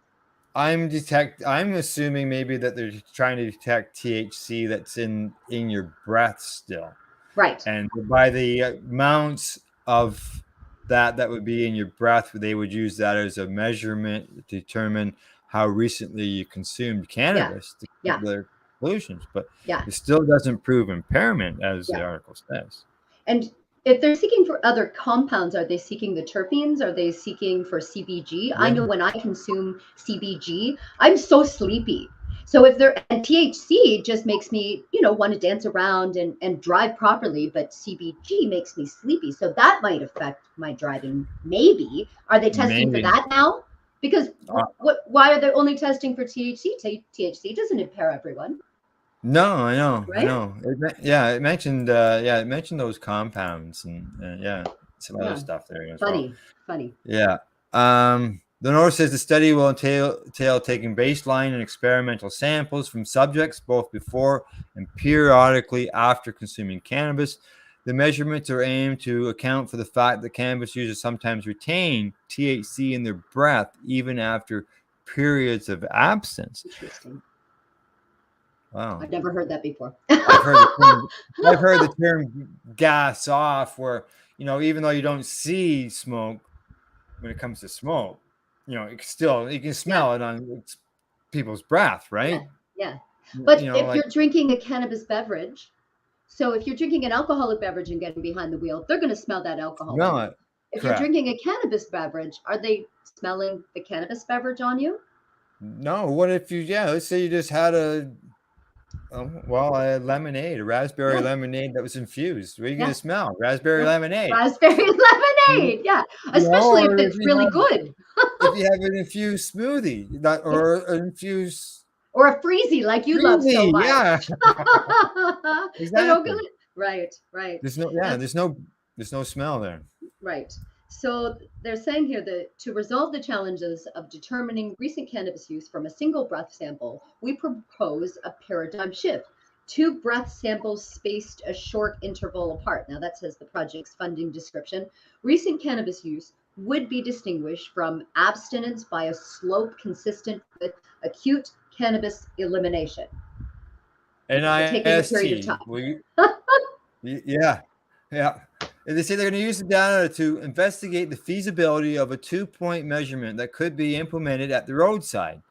I'm assuming maybe that they're trying to detect THC that's in your breath still.
Right.
And by the amounts of that would be in your breath, they would use that as a measurement to determine how recently you consumed cannabis to keep their conclusions. But it still doesn't prove impairment, as the article says.
And if they're seeking for other compounds, are they seeking the terpenes? Are they seeking for CBG? I know when I consume CBG, I'm so sleepy. So and THC just makes me, want to dance around and drive properly, but CBG makes me sleepy. So that might affect my driving. Maybe. Are they testing for that now? Because why are they only testing for THC? THC doesn't impair everyone.
No, I know.
Right?
I know. It mentioned those compounds and some other stuff there as well.
Funny.
Yeah. The notice says the study will entail taking baseline and experimental samples from subjects both before and periodically after consuming cannabis. The measurements are aimed to account for the fact that cannabis users sometimes retain THC in their breath even after periods of absence.
Interesting.
Wow.
I've never heard that before.
I've heard the term gas off, where, even though you don't see smoke, when it comes to smoke, you can smell it on people's breath, right?
Yeah. But if you're drinking a cannabis beverage, so if you're drinking an alcoholic beverage and getting behind the wheel, they're going to smell that alcohol. If you're drinking a cannabis beverage, are they smelling the cannabis beverage on you?
No. What if let's say you just had a lemonade, a raspberry lemonade that was infused. What are you going to smell? Raspberry lemonade.
Raspberry lemonade, especially if it's really good.
If you have an infused smoothie, or an infused,
or a freezy like you love so much.
Yeah.
Exactly. Right.
There's no smell there.
Right. So they're saying here that to resolve the challenges of determining recent cannabis use from a single breath sample, we propose a paradigm shift. 2 breath samples spaced a short interval apart. Now that says the project's funding description. Recent cannabis use would be distinguished from abstinence by a slope consistent with acute cannabis elimination. Taking a period of time.
Yeah. And they say they're going to use the data to investigate the feasibility of a 2-point measurement that could be implemented at the roadside.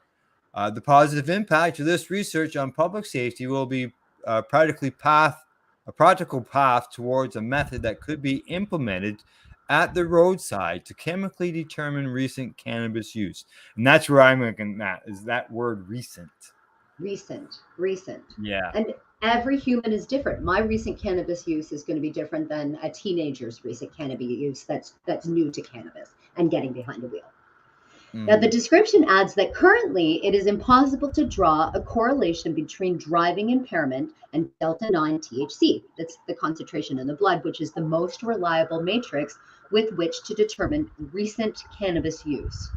The positive impact of this research on public safety will be a practical path towards a method that could be implemented at the roadside to chemically determine recent cannabis use. And that's where I'm looking at, is that word recent.
Recent.
Yeah.
And every human is different. My recent cannabis use is going to be different than a teenager's recent cannabis use that's new to cannabis and getting behind a wheel. Now, the description adds that currently it is impossible to draw a correlation between driving impairment and delta-9 THC. That's the concentration in the blood, which is the most reliable matrix with which to determine recent cannabis use.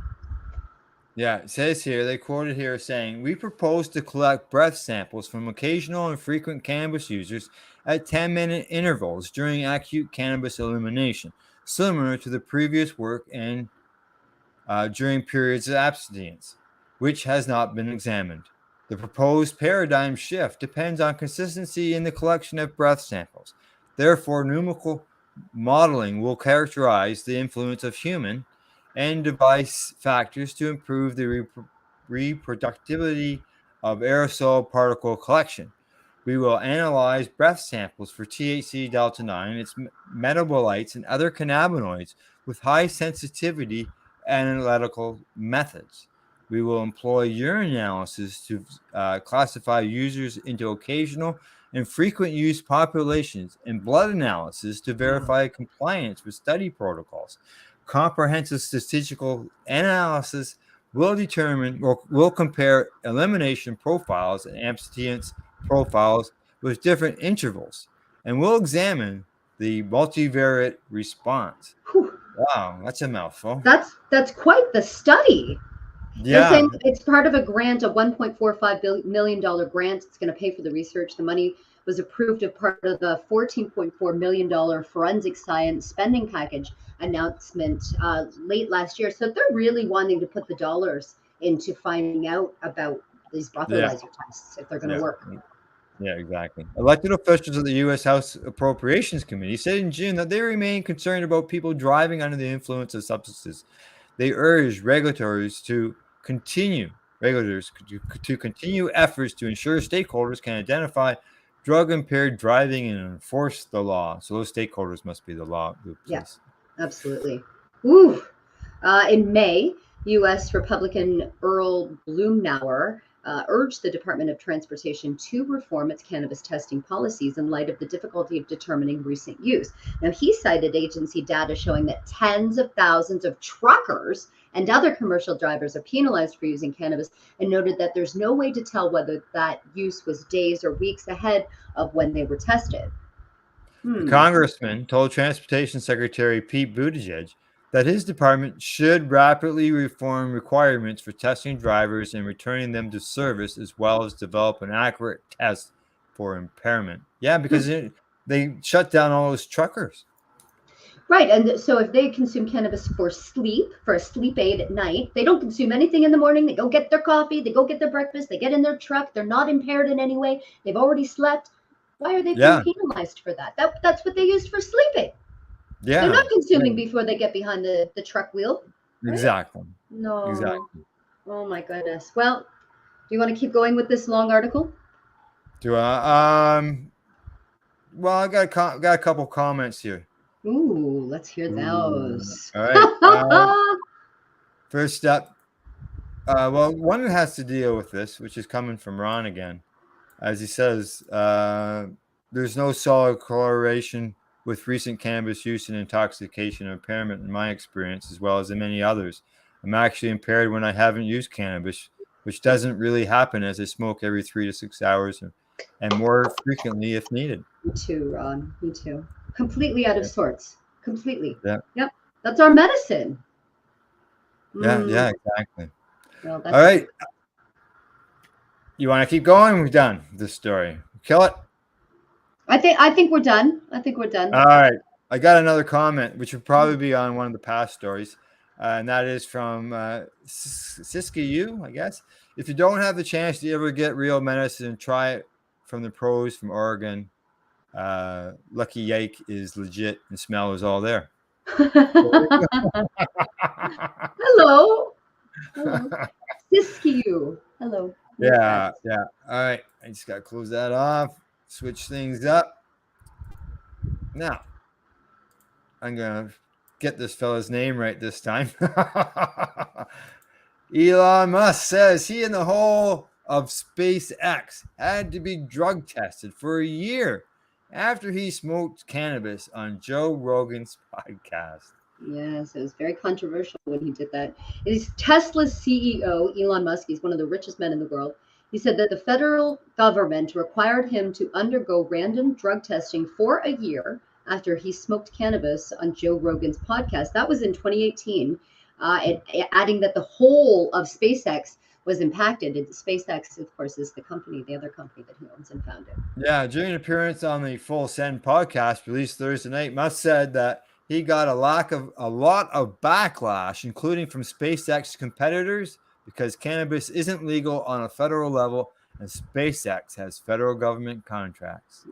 Yeah, it says here, they quoted here saying, we propose to collect breath samples from occasional and frequent cannabis users at 10-minute intervals during acute cannabis elimination, similar to the previous work and during periods of abstinence, which has not been examined. The proposed paradigm shift depends on consistency in the collection of breath samples. Therefore, numerical modeling will characterize the influence of human and device factors to improve the reproducibility of aerosol particle collection. We will analyze breath samples for THC delta-9, its metabolites, and other cannabinoids with high sensitivity analytical methods. We will employ urine analysis to classify users into occasional and frequent use populations, and blood analysis to verify compliance with study protocols. Comprehensive statistical analysis will compare elimination profiles and abstinence profiles with different intervals, and will examine the multivariate response.
Whew.
Wow, that's a mouthful.
That's quite the study.
Yeah.
They're saying it's part of a grant, a $1.45 million grant. It's going to pay for the research. The money was approved as part of the $14.4 million forensic science spending package announcement late last year. So they're really wanting to put the dollars into finding out about these breathalyzer tests, if they're going to work.
Yeah, exactly. Elected officials of the U.S. House Appropriations Committee said in June that they remain concerned about people driving under the influence of substances. They urged regulators to continue efforts to ensure stakeholders can identify drug-impaired driving and enforce the law. So those stakeholders must be the law.
Yes, absolutely. Woo! In May, U.S. Republican Earl Blumenauer urged the Department of Transportation to reform its cannabis testing policies in light of the difficulty of determining recent use. Now, he cited agency data showing that tens of thousands of truckers and other commercial drivers are penalized for using cannabis, and noted that there's no way to tell whether that use was days or weeks ahead of when they were tested.
The congressman told Transportation Secretary Pete Buttigieg that his department should rapidly reform requirements for testing drivers and returning them to service, as well as develop an accurate test for impairment. Yeah, because they shut down all those truckers.
Right, and so if they consume cannabis for a sleep aid at night, they don't consume anything in the morning. They go get their coffee, they go get their breakfast, they get in their truck. They're not impaired in any way. They've already slept. Why are they being penalized for that? That's what they used for sleeping.
Yeah,
they're not consuming before they get behind the truck wheel. Right?
Exactly.
No.
Exactly.
Oh my goodness. Well, do you want to keep going with this long article?
Do I? Well, I got a couple comments here.
Ooh, let's hear those.
All right. First up, well, one that has to deal with this, which is coming from Ron again, as he says, there's no solid correlation with recent cannabis use and intoxication or impairment in my experience, as well as in many others. I'm actually impaired when I haven't used cannabis, which doesn't really happen as I smoke every 3 to 6 hours and more frequently if needed.
Me too, Ron. Me too. Completely out of sorts. Completely.
Yeah.
Yep. That's our medicine.
Yeah, exactly.
Well,
all right. You want to keep going? We're done with this story. Kill it.
I think we're done. All
right. I got another comment, which would probably be on one of the past stories, and that is from Siska U, I guess. If you don't have the chance to ever get real medicine, try it from the pros from Oregon. Lucky Yike is legit, and smell is all there.
Hello. Siskiyou. Hello.
Yeah. All right. I just got to close that off, switch things up. Now, I'm going to get this fella's name right this time. Elon Musk says he and the whole of SpaceX had to be drug tested for a year after he smoked cannabis on Joe Rogan's podcast.
Yes, it was very controversial when he did that. It is Tesla's CEO, Elon Musk. He's one of the richest men in the world. He said that the federal government required him to undergo random drug testing for a year after he smoked cannabis on Joe Rogan's podcast. That was in 2018, adding that the whole of SpaceX was impacted. And SpaceX, of course, is the company, the other company that he owns and founded.
Yeah, during an appearance on the Full Send podcast released Thursday night, Musk said that he got a lot of backlash, including from SpaceX competitors, because cannabis isn't legal on a federal level and SpaceX has federal government contracts.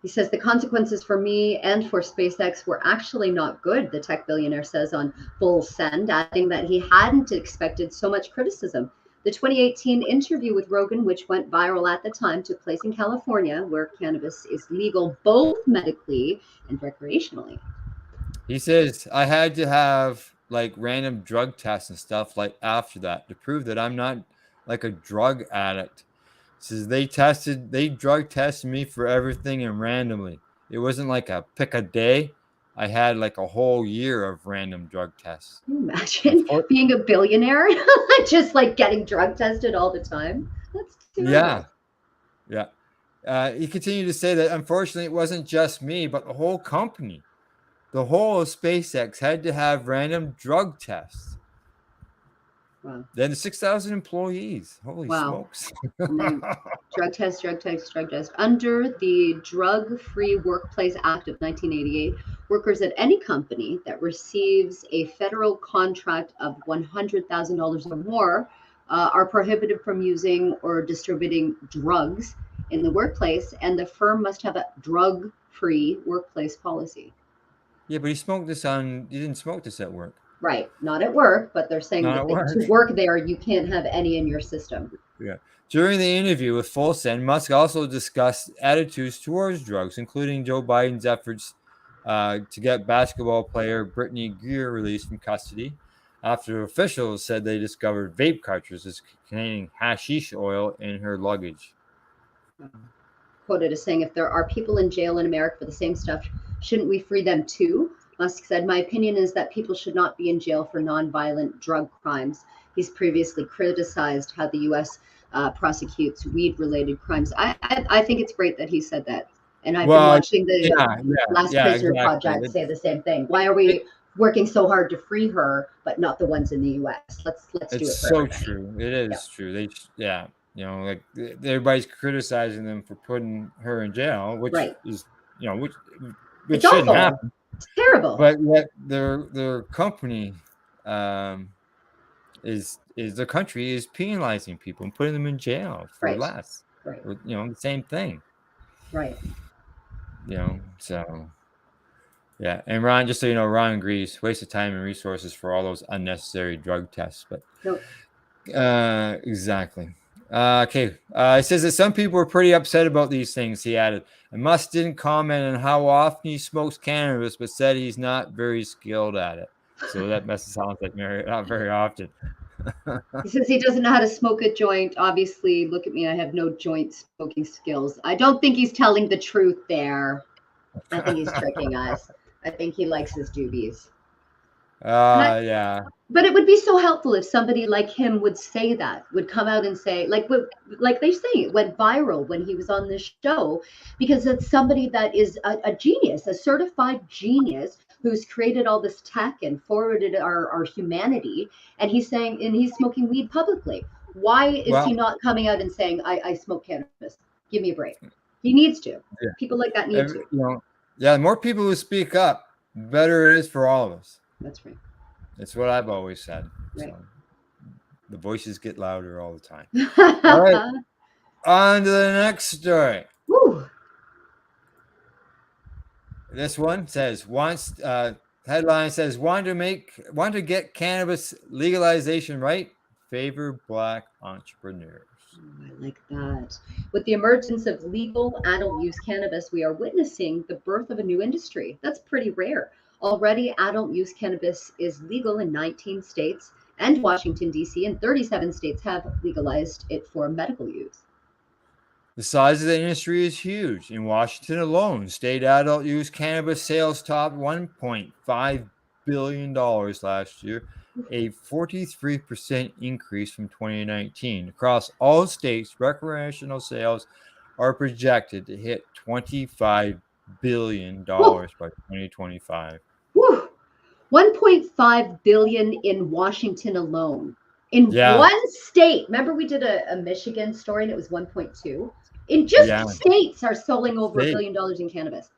He says the consequences for me and for SpaceX were actually not good, the tech billionaire says on Full Send, adding that he hadn't expected so much criticism. The 2018 interview with Rogan, which went viral at the time, took place in California, where cannabis is legal both medically and recreationally.
He says, I had to have like random drug tests and stuff like after that to prove that I'm not like a drug addict. He says they drug tested me for everything and randomly. It wasn't like a pick a day. I had like a whole year of random drug tests.
Can you imagine being a billionaire, just like getting drug tested all the time? That's terrible.
Yeah. He continued to say that unfortunately it wasn't just me, but the whole company. The whole of SpaceX had to have random drug tests.
Wow.
Then 6,000 employees. Holy smokes.
Drug test. Under the Drug-Free Workplace Act of 1988, workers at any company that receives a federal contract of $100,000 or more are prohibited from using or distributing drugs in the workplace, and the firm must have a drug-free workplace policy.
Yeah, but he didn't smoke this at work.
Right. Not at work, but they're saying that to work there, you can't have any in your system.
Yeah. During the interview with Full Send, Musk also discussed attitudes towards drugs, including Joe Biden's efforts to get basketball player Brittany Greer released from custody after officials said they discovered vape cartridges containing hashish oil in her luggage.
Quoted as saying, if there are people in jail in America for the same stuff, shouldn't we free them too? Musk said, my opinion is that people should not be in jail for nonviolent drug crimes. He's previously criticized how the U.S. Prosecutes weed-related crimes. I think it's great that he said that. And I've been watching the Last Prisoner Project say the same thing. Why are we working so hard to free her, but not the ones in the U.S.? Let's do it.
It's so true. It is true. You know, like everybody's criticizing them for putting her in jail, which is, you know, which shouldn't happen.
It's terrible.
But yet their company is the country is penalizing people and putting them in jail for less.
Right.
You know, the same thing.
Right.
You know, so yeah. And Ron, just so you know, Ron agrees, waste of time and resources for all those unnecessary drug tests. But exactly. Okay. It says that some people were pretty upset about these things, he added. And Musk didn't comment on how often he smokes cannabis, but said he's not very skilled at it. So that sounds like not very often.
He says he doesn't know how to smoke a joint. Obviously, look at me. I have no joint smoking skills. I don't think he's telling the truth there. I think he's tricking us. I think he likes his doobies.
Yeah.
But it would be so helpful if somebody like him would say that, would come out and say, like they say, it went viral when he was on this show, because it's somebody that is a genius, a certified genius who's created all this tech and forwarded our humanity. And he's saying, and he's smoking weed publicly. Why is he not coming out and saying, I smoke cannabis? Give me a break. He needs to.
Yeah.
People like that need to.
You know, Yeah, the more people who speak up, the better it is for all of us.
That's right.
It's what I've always said.
Right.
So the voices get louder all the time. All right. On to the next story.
Woo.
This one says headline says want to get cannabis legalization right, favor Black entrepreneurs.
Oh, I like that. With the emergence of legal adult use cannabis, we are witnessing the birth of a new industry. That's pretty rare. Already, adult use cannabis is legal in 19 states, and Washington, D.C., and 37 states have legalized it for medical use.
The size of the industry is huge. In Washington alone, state adult use cannabis sales topped $1.5 billion last year, a 43% increase from 2019. Across all states, recreational sales are projected to hit $25 billion by 2025.
Woo! 1.5 billion in Washington alone. In one state. Remember we did a Michigan story and it was 1.2? In just states are selling over $1 billion in cannabis.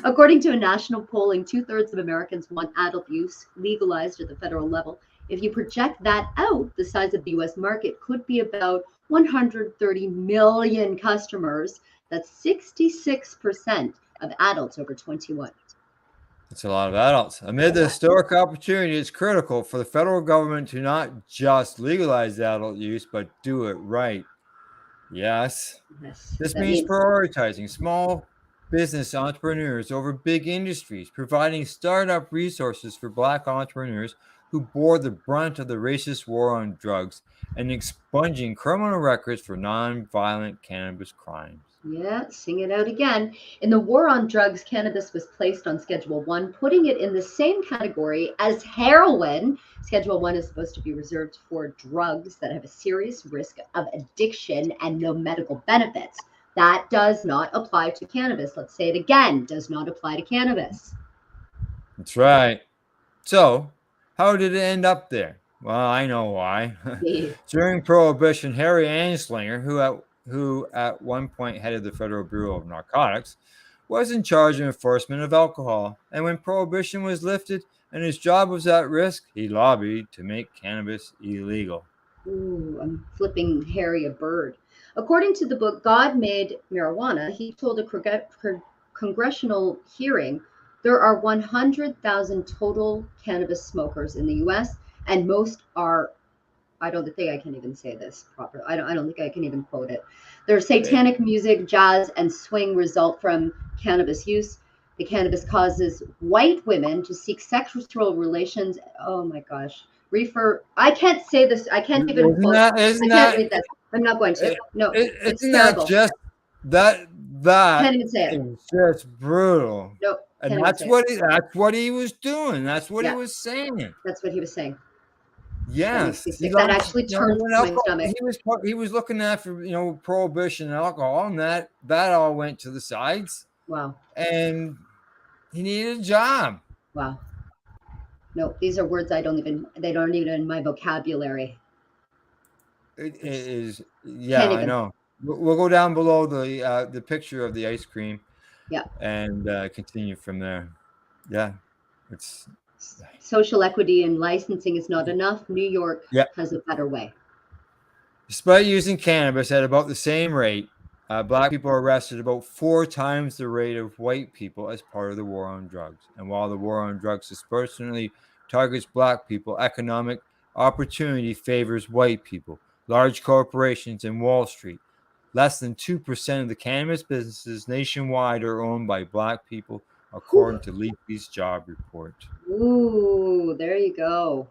According to a national polling, 2/3 of Americans want adult use legalized at the federal level. If you project that out, the size of the U.S. market could be about 130 million customers. That's 66% of adults over 21.
It's a lot of adults. Amid the historic opportunity, it's critical for the federal government to not just legalize adult use, but do it right. Yes. This means prioritizing small business entrepreneurs over big industries, providing startup resources for Black entrepreneurs who bore the brunt of the racist war on drugs, and expunging criminal records for non-violent cannabis crimes.
Yeah, sing it out again. In the war on drugs, cannabis was placed on Schedule 1, putting it in the same category as heroin. Schedule 1 is supposed to be reserved for drugs that have a serious risk of addiction and no medical benefits. That does not apply to cannabis. Let's say it again, does not apply to cannabis.
That's right. So, how did it end up there? Well, I know why. During Prohibition, Harry Anslinger, who at one point headed the Federal Bureau of Narcotics, was in charge of enforcement of alcohol. And when Prohibition was lifted and his job was at risk, he lobbied to make cannabis illegal.
Ooh, I'm flipping Harry a bird. According to the book God Made Marijuana, he told a congressional hearing there are 100,000 total cannabis smokers in the U.S. and most are, I don't think I can even say this properly. I don't think I can even quote it. Their satanic music, jazz, and swing result from cannabis use. The cannabis causes white women to seek sexual relations. Oh my gosh. Reefer, I can't say this. I can't even quote. I can't read this. I'm not going to. No, it's terrible.
Just that
can't even say it.
It's just brutal.
No,
and that's what he was doing. That's what he was saying.
That's what he was saying.
Yes,
that actually turns my stomach.
He was looking after prohibition and alcohol, and that all went to the sides.
Wow.
And he needed a job.
Wow. No, these are words they don't even in my vocabulary.
It is, I know. We'll go down below the picture of the ice cream.
Yeah.
And continue from there. Yeah. It's
social equity and licensing is not enough. New York has a better way.
Despite using cannabis at about the same rate, Black people are arrested about 4 times the rate of white people as part of the war on drugs. And while the war on drugs disproportionately targets Black people, economic opportunity favors white people. Large corporations and Wall Street. Less than 2% of the cannabis businesses nationwide are owned by Black people, according to Leafy's job report.
Ooh, there you go.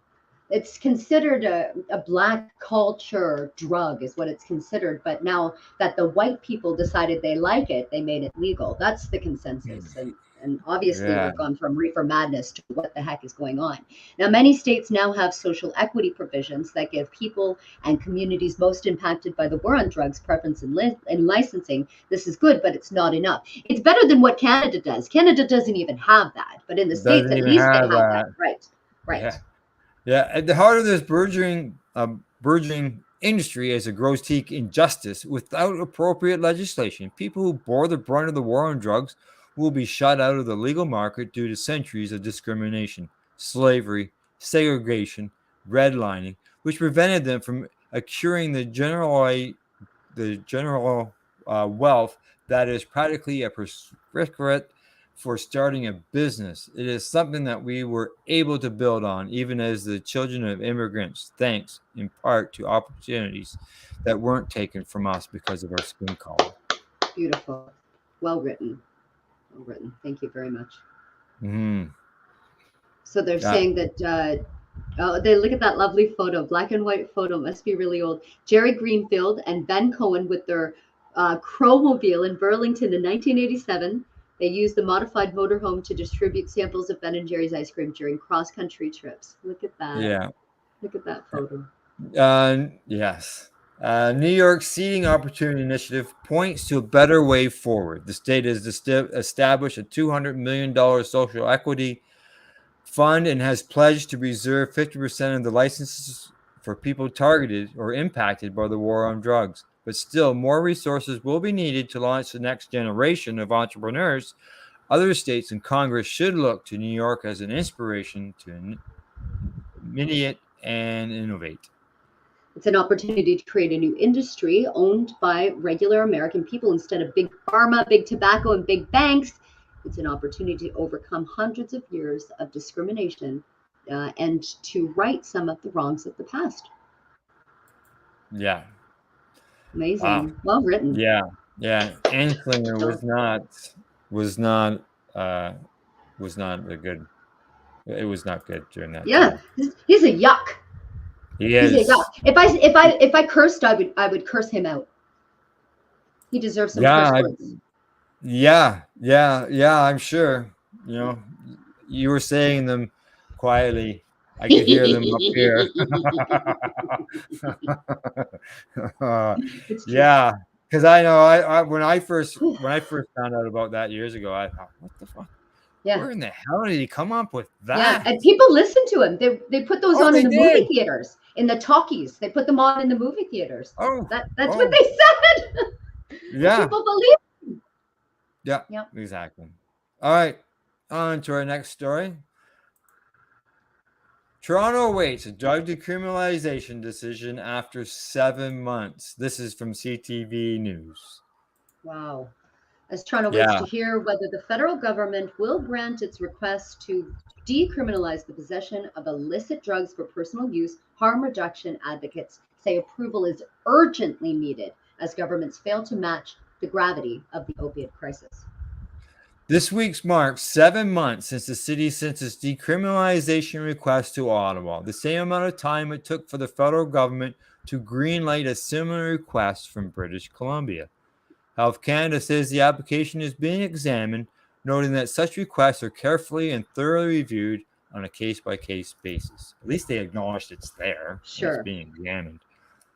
It's considered a Black culture drug is what it's considered. But now that the white people decided they like it, they made it legal. That's the consensus. And obviously we've gone from reefer madness to what the heck is going on. Now, many states now have social equity provisions that give people and communities most impacted by the war on drugs preference in licensing. This is good, but it's not enough. It's better than what Canada does. Canada doesn't even have that. But in the States, at least they have that. Right.
Yeah. At the heart of this burgeoning industry as a grotesque injustice. Without appropriate legislation, people who bore the brunt of the war on drugs will be shut out of the legal market due to centuries of discrimination, slavery, segregation, redlining, which prevented them from accruing the general wealth that is practically a prerequisite for starting a business. It is something that we were able to build on, even as the children of immigrants, thanks in part to opportunities that weren't taken from us because of our skin color.
Beautiful. Well written. Well written. Thank you very much.
Mm-hmm.
So they're saying that they look at that lovely photo, black and white photo, must be really old. Jerry Greenfield and Ben Cohen with their Crowmobile in Burlington in 1987. They used the modified motorhome to distribute samples of Ben and Jerry's ice cream during cross-country trips. Look at that.
Yeah.
Look at that photo.
Yes. New York Seeding Opportunity Initiative points to a better way forward. The state has established a $200 million social equity fund and has pledged to reserve 50% of the licenses for people targeted or impacted by the war on drugs. But still, more resources will be needed to launch the next generation of entrepreneurs. Other states and Congress should look to New York as an inspiration to imitate and innovate.
It's an opportunity to create a new industry owned by regular American people instead of big pharma, big tobacco, and big banks. It's an opportunity to overcome hundreds of years of discrimination and to right some of the wrongs of the past.
Yeah.
Amazing.
Wow.
Well written.
Yeah. Anslinger was not a good. It was not good during that.
Yeah,
time.
He's a yuck.
He is.
He's a yuck. If I cursed, I would curse him out. He deserves some curse words.
Yeah. I'm sure. You know, you were saying them quietly. I could hear them up here. Yeah, because I know I when I first found out about that years ago, I thought, what the fuck?
Yeah.
Where in the hell did he come up with that?
Yeah, and people listen to him. They put those on in the movie theaters, in the talkies. They put them on in the movie theaters. That's what they said.
Yeah.
People believe him.
Yeah, exactly. All right, on to our next story. Toronto awaits a drug decriminalization decision after 7 months. This is from CTV News.
Wow. As Toronto waits to hear whether the federal government will grant its request to decriminalize the possession of illicit drugs for personal use, harm reduction advocates say approval is urgently needed as governments fail to match the gravity of the opiate crisis.
This week marks 7 months since the city sent its decriminalization request to Ottawa, the same amount of time it took for the federal government to greenlight a similar request from British Columbia. Health Canada says the application is being examined, noting that such requests are carefully and thoroughly reviewed on a case-by-case basis. At least they acknowledged it's there.
Sure.
It's being examined.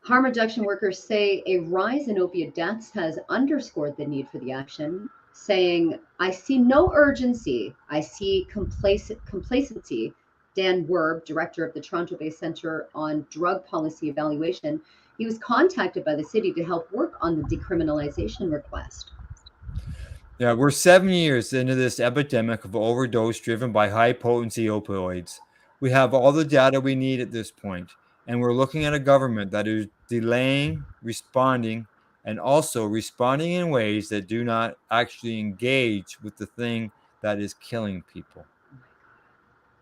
Harm reduction workers say a rise in opiate deaths has underscored the need for the action, saying, I see no urgency. I see complacency. Dan Werb, director of the Toronto-based Centre on Drug Policy Evaluation, he was contacted by the city to help work on the decriminalization request.
Yeah, we're 7 years into this epidemic of overdose driven by high-potency opioids. We have all the data we need at this point, and we're looking at a government that is delaying, responding, and also responding in ways that do not actually engage with the thing that is killing people.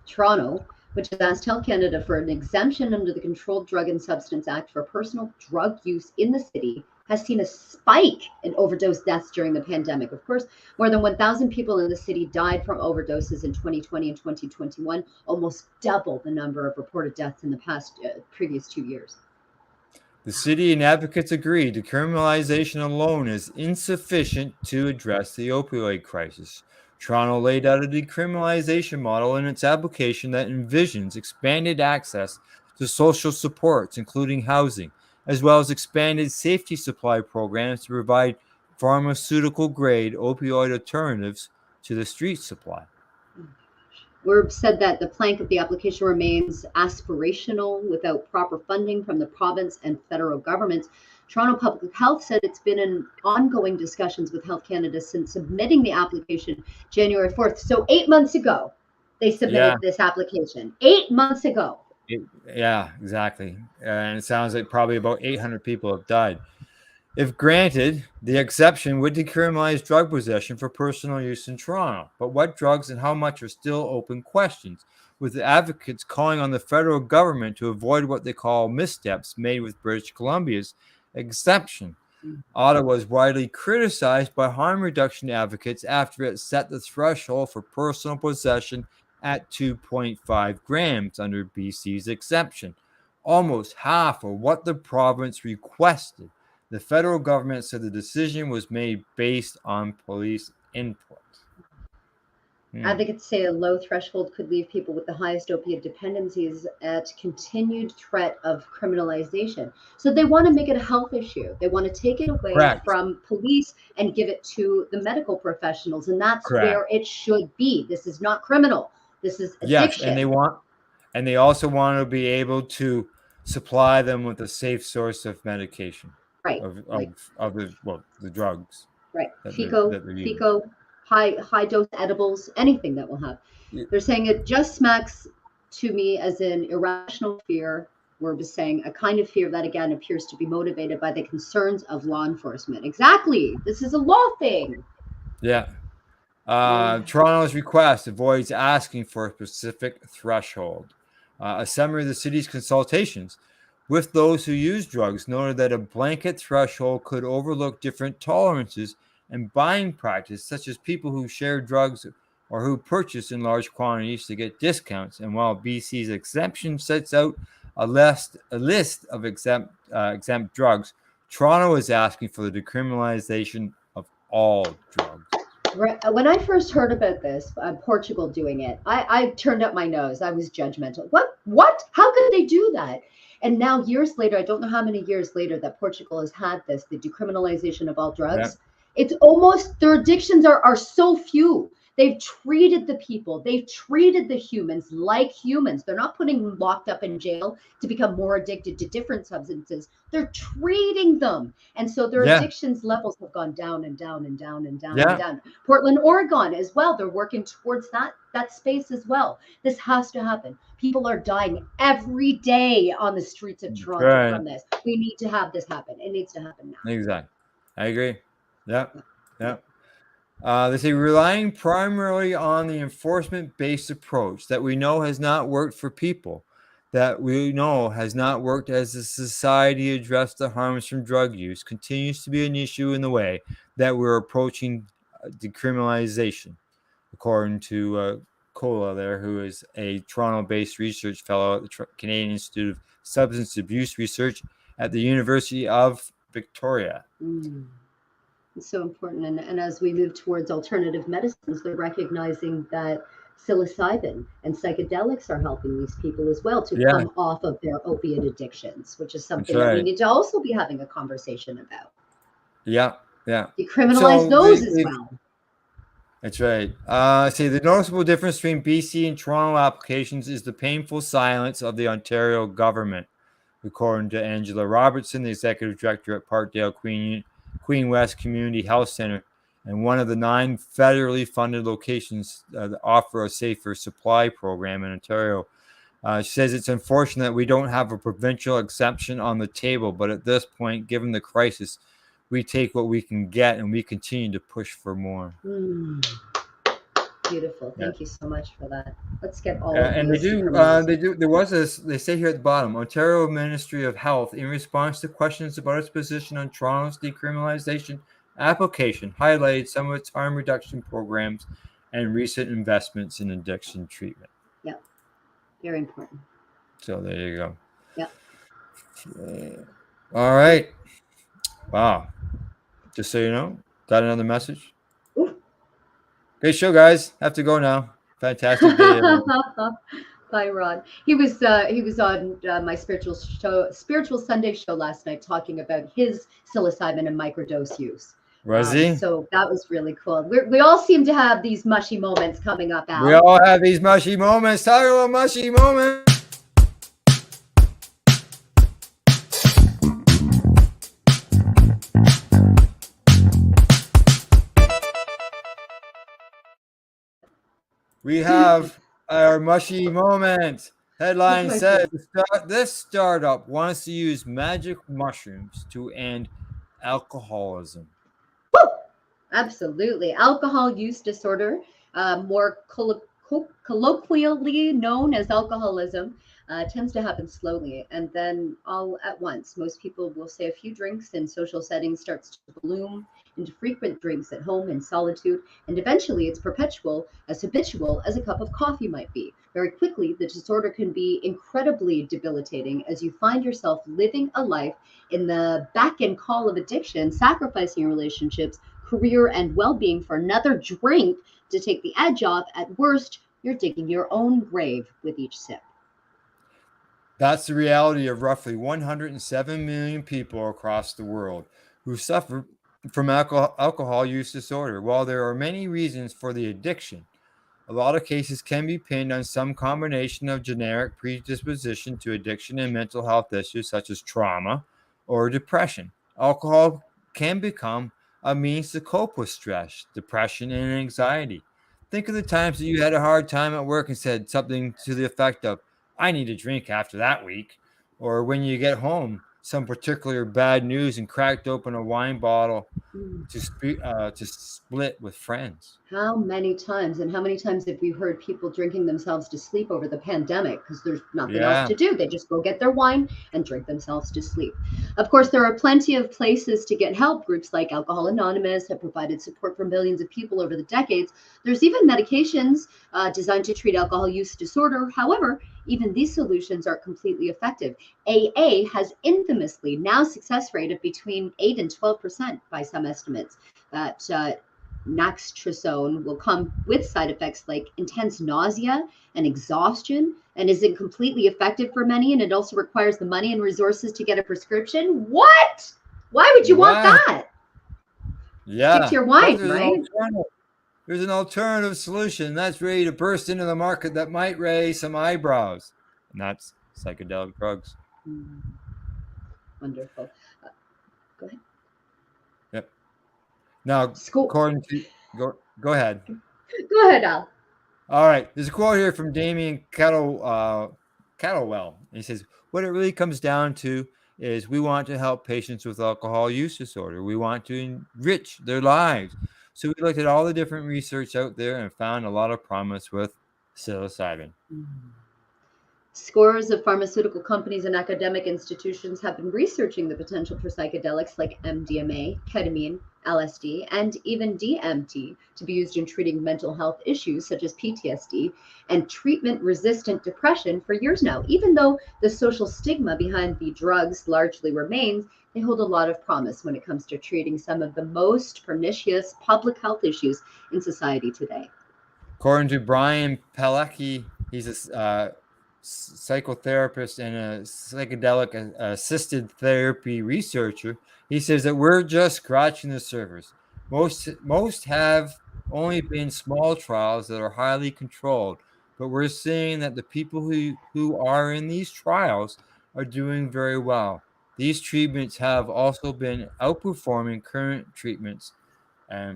Toronto, which has asked Health Canada for an exemption under the Controlled Drug and Substance Act for personal drug use in the city, has seen a spike in overdose deaths during the pandemic. Of course, more than 1,000 people in the city died from overdoses in 2020 and 2021, almost double the number of reported deaths in the previous 2 years.
The city and advocates agree decriminalization alone is insufficient to address the opioid crisis. Toronto laid out a decriminalization model in its application that envisions expanded access to social supports, including housing, as well as expanded safety supply programs to provide pharmaceutical-grade opioid alternatives to the street supply.
Werb said that the plank of the application remains aspirational without proper funding from the province and federal governments. Toronto Public Health said it's been in ongoing discussions with Health Canada since submitting the application January 4th. So 8 months ago, they submitted this application. 8 months ago.
Yeah, exactly. And it sounds like probably about 800 people have died. If granted, the exception would decriminalize drug possession for personal use in Toronto. But what drugs and how much are still open questions, with the advocates calling on the federal government to avoid what they call missteps made with British Columbia's exception. Ottawa was widely criticized by harm reduction advocates after it set the threshold for personal possession at 2.5 grams under BC's exception, almost half of what the province requested. The federal government said the decision was made based on police input.
Advocates say a low threshold could leave people with the highest opiate dependencies at continued threat of criminalization. So they want to make it a health issue. They want to take it away from police and give it to the medical professionals. And that's where it should be. This is not criminal. This is addiction.
Yes, and they also want to be able to supply them with a safe source of medication.
Right.
Of the drugs.
Right. FICO, high dose edibles, anything that will have. They're saying it just smacks to me as an irrational fear. We're just saying a kind of fear that again appears to be motivated by the concerns of law enforcement. Exactly. This is a law thing.
Yeah. Toronto's request avoids asking for a specific threshold. A summary of the city's consultations with those who use drugs noted that a blanket threshold could overlook different tolerances and buying practice, such as people who share drugs or who purchase in large quantities to get discounts. And while BC's exception sets out a list of exempt drugs, Toronto is asking for the decriminalization of all drugs.
When I first heard about this, Portugal doing it, I turned up my nose. I was judgmental. What? How could they do that? And now years later, I don't know how many years later that Portugal has had this, the decriminalization of all drugs. Yep. It's almost, their addictions are so few. They've treated the people. They've treated the humans like humans. They're not putting them locked up in jail to become more addicted to different substances. They're treating them. And so their addictions levels have gone down and down and down and down and down. Portland, Oregon as well. They're working towards that space as well. This has to happen. People are dying every day on the streets of Toronto from this. We need to have this happen. It needs to happen now.
Exactly. I agree. Yeah. They say relying primarily on the enforcement-based approach that we know has not worked for people, that we know has not worked as a society addressed the harms from drug use, continues to be an issue in the way that we're approaching decriminalization, according to Cola there, who is a Toronto-based research fellow at the Canadian Institute of Substance Abuse Research at the University of Victoria.
It's so important. And as we move towards alternative medicines, they're recognizing that psilocybin and psychedelics are helping these people as well to come off of their opiate addictions, which is something that we need to also be having a conversation about.
Yeah.
Decriminalize those as well.
That's right. See, the noticeable difference between BC and Toronto applications is the painful silence of the Ontario government, according to Angela Robertson, the executive director at Parkdale Queen West Community Health Center, and one of the 9 federally funded locations that offer a safer supply program in Ontario. She says it's unfortunate that we don't have a provincial exception on the table, but at this point, given the crisis, we take what we can get and we continue to push for more.
Beautiful. Thank you so much for that. Let's get all
and they do there was this, they say here at the bottom, Ontario Ministry of Health, in response to questions about its position on Toronto's decriminalization application, highlighted some of its harm reduction programs and recent investments in addiction treatment.
Yeah, very important.
So there you go.
Yeah.
All right. Wow. Just so you know, got another message. Great show, guys. Have to go now. Fantastic day.
Bye, Ron. He was on my Spiritual Sunday show last night talking about his psilocybin and microdose use.
Was he?
So that was really cool. We all seem to have these mushy moments coming up, Al.
We all have these mushy moments. Talk about mushy moments. We have our mushy moment. Headline says this startup wants to use magic mushrooms to end alcoholism.
Woo! Absolutely. Alcohol use disorder, more colloquially known as alcoholism, tends to happen slowly and then all at once. Most people will say a few drinks in social settings starts to bloom into frequent drinks at home in solitude, and eventually it's habitual as a cup of coffee might be. Very quickly, the disorder can be incredibly debilitating as you find yourself living a life in the back end call of addiction, sacrificing relationships, career, and well-being for another drink to take the edge off. At worst, you're digging your own grave with each sip.
That's the reality of roughly 107 million people across the world who suffer from alcohol use disorder. While there are many reasons for the addiction, a lot of cases can be pinned on some combination of generic predisposition to addiction and mental health issues such as trauma or depression. Alcohol can become a means to cope with stress, depression, and anxiety. Think of the times that you had a hard time at work and said something to the effect of, I need a drink after that week. Or when you get home, some particular bad news and cracked open a wine bottle to split with friends.
How many times have we heard people drinking themselves to sleep over the pandemic because there's nothing else to do? They just go get their wine and drink themselves to sleep. Of course, there are plenty of places to get help. Groups like Alcohol Anonymous have provided support for millions of people over the decades. There's even medications designed to treat alcohol use disorder. However, even these solutions aren't completely effective. AA has infamously now success rate of between 8 and 12% by some estimates. That naltrexone will come with side effects like intense nausea and exhaustion and isn't completely effective for many. And it also requires the money and resources to get a prescription. What? Why would you want that?
Yeah.
Stick to your wine, right?
There's an alternative solution that's ready to burst into the market that might raise some eyebrows, and that's psychedelic drugs.
Wonderful. Go ahead.
Yep. Now, according to go ahead.
Go ahead, Al.
All right. There's a quote here from Damien Cattlewell. He says, "What it really comes down to is we want to help patients with alcohol use disorder. We want to enrich their lives." So we looked at all the different research out there and found a lot of promise with psilocybin.
Scores of pharmaceutical companies and academic institutions have been researching the potential for psychedelics like MDMA, ketamine, LSD, and even DMT to be used in treating mental health issues such as PTSD and treatment-resistant depression for years now. Even though the social stigma behind the drugs largely remains, they hold a lot of promise when it comes to treating some of the most pernicious public health issues in society today.
According to Brian Pelecki, he's a psychotherapist and a psychedelic assisted therapy researcher. He says that we're just scratching the surface. Most have only been small trials that are highly controlled, but we're seeing that the people who are in these trials are doing very well. These treatments have also been outperforming current treatments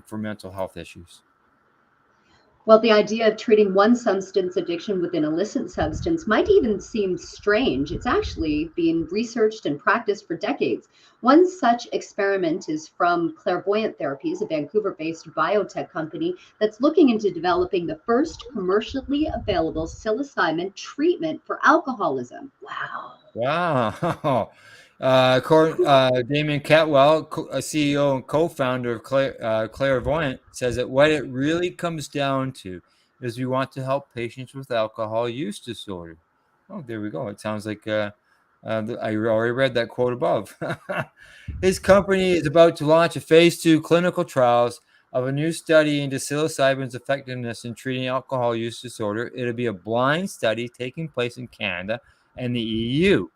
for mental health issues.
Well, the idea of treating one substance addiction with an illicit substance might even seem strange. It's actually been researched and practiced for decades. One such experiment is from Clairvoyant Therapies, a Vancouver-based biotech company that's looking into developing the first commercially available psilocybin treatment for alcoholism.
Wow. Damien Catwell, a CEO and co-founder of Clairvoyant, says that what it really comes down to is we want to help patients with alcohol use disorder. Oh, there we go. It sounds like I already read that quote above. His company is about to launch a phase 2 clinical trials of a new study into psilocybin's effectiveness in treating alcohol use disorder. It'll be a blind study taking place in Canada and the EU.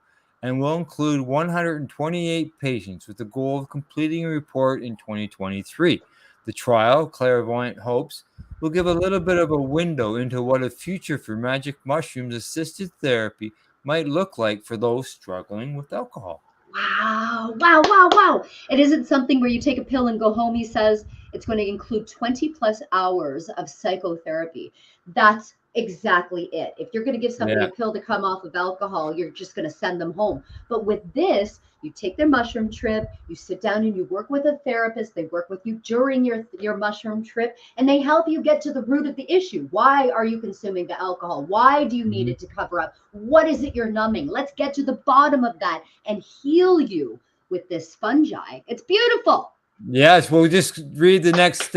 and will include 128 patients with the goal of completing a report in 2023. The trial, Clairvoyant hopes, will give a little bit of a window into what a future for magic mushrooms assisted therapy might look like for those struggling with alcohol.
Wow, wow, wow, wow. It isn't something where you take a pill and go home, he says. It's going to include 20 plus hours of psychotherapy. That's exactly it. If you're going to give somebody a pill to come off of alcohol, you're just going to send them home. But with this, you take their mushroom trip, you sit down and you work with a therapist. They work with you during your mushroom trip, and they help you get to the root of the issue. Why are you consuming the alcohol? Why do you need it to cover up? What is it you're numbing? Let's get to the bottom of that and heal you with this fungi. It's beautiful.
Yes, we'll just read the next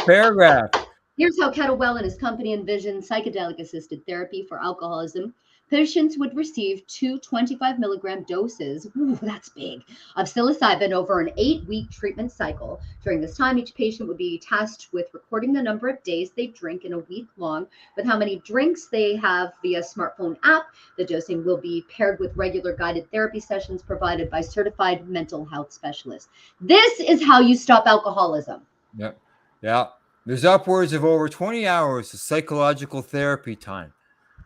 paragraph.
Here's how Kettlewell and his company envision psychedelic-assisted therapy for alcoholism. Patients would receive 2 25 milligram doses, ooh, that's big, of psilocybin over an 8-week treatment cycle. During this time, each patient would be tasked with recording the number of days they drink in a week long, with how many drinks they have via smartphone app. The dosing will be paired with regular guided therapy sessions provided by certified mental health specialists. This is how you stop alcoholism.
Yep. Yeah. There's upwards of over 20 hours of psychological therapy time.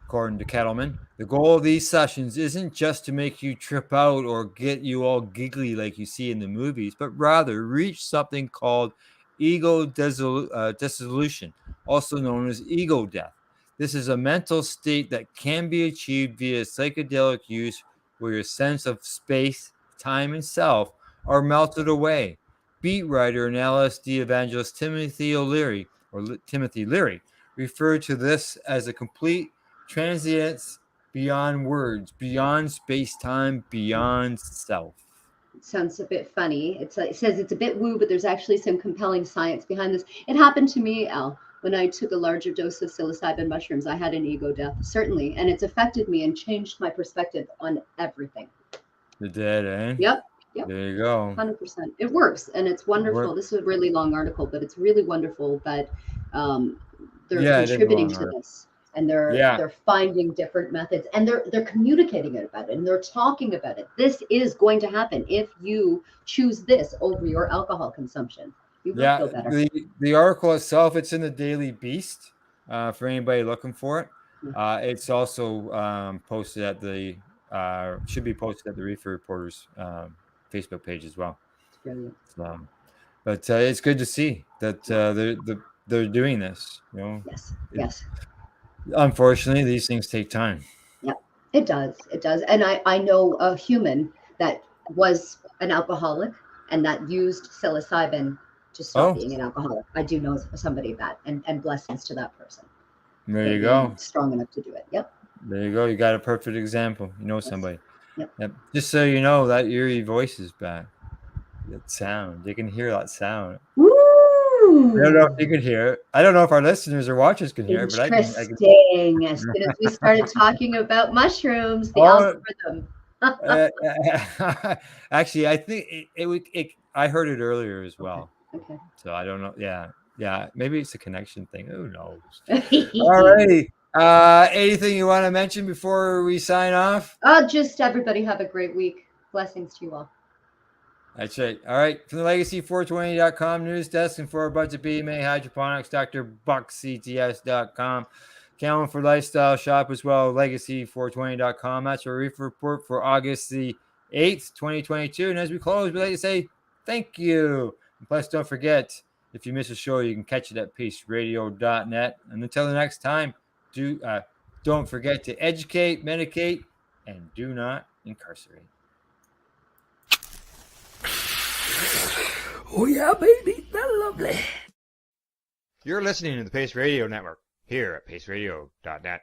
According to Kettleman, the goal of these sessions isn't just to make you trip out or get you all giggly like you see in the movies, but rather reach something called ego dissolution, also known as ego death. This is a mental state that can be achieved via psychedelic use where your sense of space, time, and self are melted away. Beat writer and LSD evangelist Timothy Leary referred to this as a complete transience beyond words, beyond space-time, beyond self.
It sounds a bit funny. It says it's a bit woo, but there's actually some compelling science behind this. It happened to me, Al, when I took a larger dose of psilocybin mushrooms. I had an ego death, certainly, and it's affected me and changed my perspective on everything.
It did, eh?
Yep.
There you go.
100%. It works, and it's wonderful. This is a really long article, but it's really wonderful that they're contributing to this. And they're finding different methods, and they're communicating about it, and they're talking about it. This is going to happen if you choose this over your alcohol consumption. You will feel better.
The article itself, it's in the Daily Beast for anybody looking for it. It's also posted at should be posted at the Reefer Reporters Facebook page as well.
Brilliant.
But it's good to see that they're doing this. You know.
Yes.
Unfortunately, these things take time.
Yep, it does. And I know a human that was an alcoholic and that used psilocybin to stop being an alcoholic. I do know somebody that, and blessings to that person.
There you go.
Strong enough to do it. Yep.
There you go. You got a perfect example. You know somebody.
Yep.
Just so you know, that eerie voice is back. That sound. You can hear that sound.
Woo!
I don't know if you could hear it. I don't know if our listeners or watchers can hear it, but I can.
Interesting. As soon as we started talking about mushrooms, the algorithm.
Actually, I think I heard it earlier as well.
Okay.
So I don't know. Yeah. Maybe it's a connection thing. Who knows? All righty. Anything you want to mention before we sign off?
Just everybody have a great week. Blessings to you all.
That's right. All right. From the Legacy420.com news desk and for our budget BMA Hydroponics, Dr. Buck CTS.com, Campbellford Lifestyle shop as well, Legacy420.com. That's our Reefer Report for August the 8th, 2022. And as we close, we'd like to say thank you. And plus, don't forget, if you miss a show, you can catch it at paceradio.net. And until the next time, don't forget to educate, medicate, and do not incarcerate.
Oh, yeah, baby. That's lovely.
You're listening to the Pace Radio Network here at paceradio.net.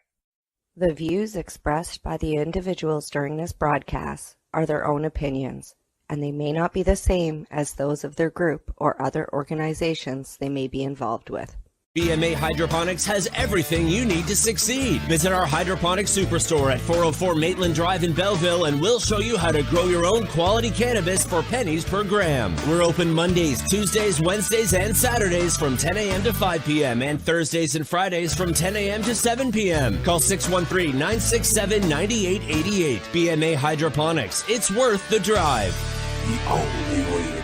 The views expressed by the individuals during this broadcast are their own opinions, and they may not be the same as those of their group or other organizations they may be involved with.
BMA Hydroponics has everything you need to succeed. Visit our hydroponics superstore at 404 Maitland Drive in Belleville and we'll show you how to grow your own quality cannabis for pennies per gram. We're open Mondays, Tuesdays, Wednesdays, and Saturdays from 10 a.m. to 5 p.m. and Thursdays and Fridays from 10 a.m. to 7 p.m. Call 613-967-9888. BMA Hydroponics. It's worth the drive.
The only way to go.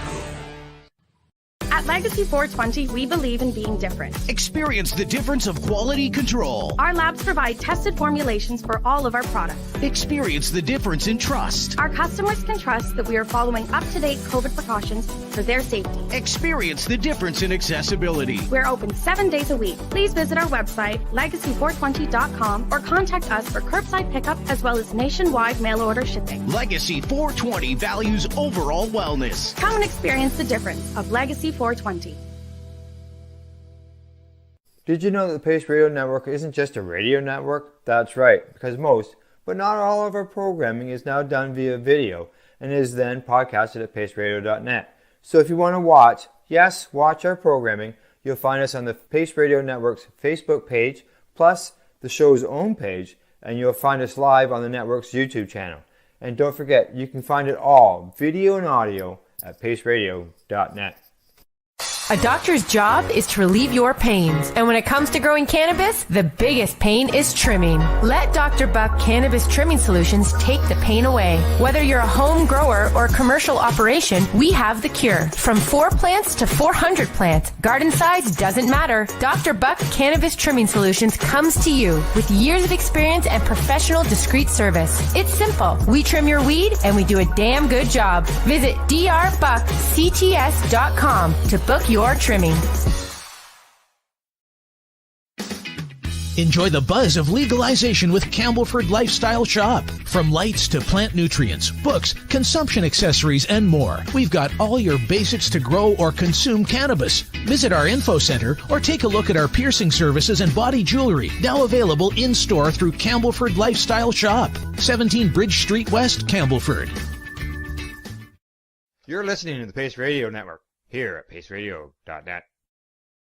At Legacy 420, we believe in being different.
Experience the difference of quality control.
Our labs provide tested formulations for all of our products.
Experience the difference in trust.
Our customers can trust that we are following up-to-date COVID precautions for their safety.
Experience the difference in accessibility.
We're open 7 days a week. Please visit our website, legacy420.com, or contact us for curbside pickup as well as nationwide mail order shipping.
Legacy 420 values overall wellness.
Come and experience the difference of Legacy 420.
Did you know that the Pace Radio Network isn't just a radio network? That's right, because most, but not all of our programming is now done via video and is then podcasted at paceradio.net. So if you want to watch our programming, you'll find us on the Pace Radio Network's Facebook page, plus the show's own page, and you'll find us live on the network's YouTube channel. And don't forget, you can find it all, video and audio, at paceradio.net.
A doctor's job is to relieve your pains. And when it comes to growing cannabis, the biggest pain is trimming. Let Dr. Buck Cannabis Trimming Solutions take the pain away. Whether you're a home grower or a commercial operation, we have the cure. From 4 plants to 400 plants, garden size doesn't matter. Dr. Buck Cannabis Trimming Solutions comes to you with years of experience and professional discreet service. It's simple. We trim your weed and we do a damn good job. Visit drbuckcts.com to book your trimming.
Enjoy the buzz of legalization with Campbellford Lifestyle Shop. From lights to plant nutrients, books, consumption accessories, and more. We've got all your basics to grow or consume cannabis. Visit our info center or take a look at our piercing services and body jewelry, now available in-store through Campbellford Lifestyle Shop, 17 Bridge Street West, Campbellford.
You're listening to the Pace Radio Network here at paceradio.net.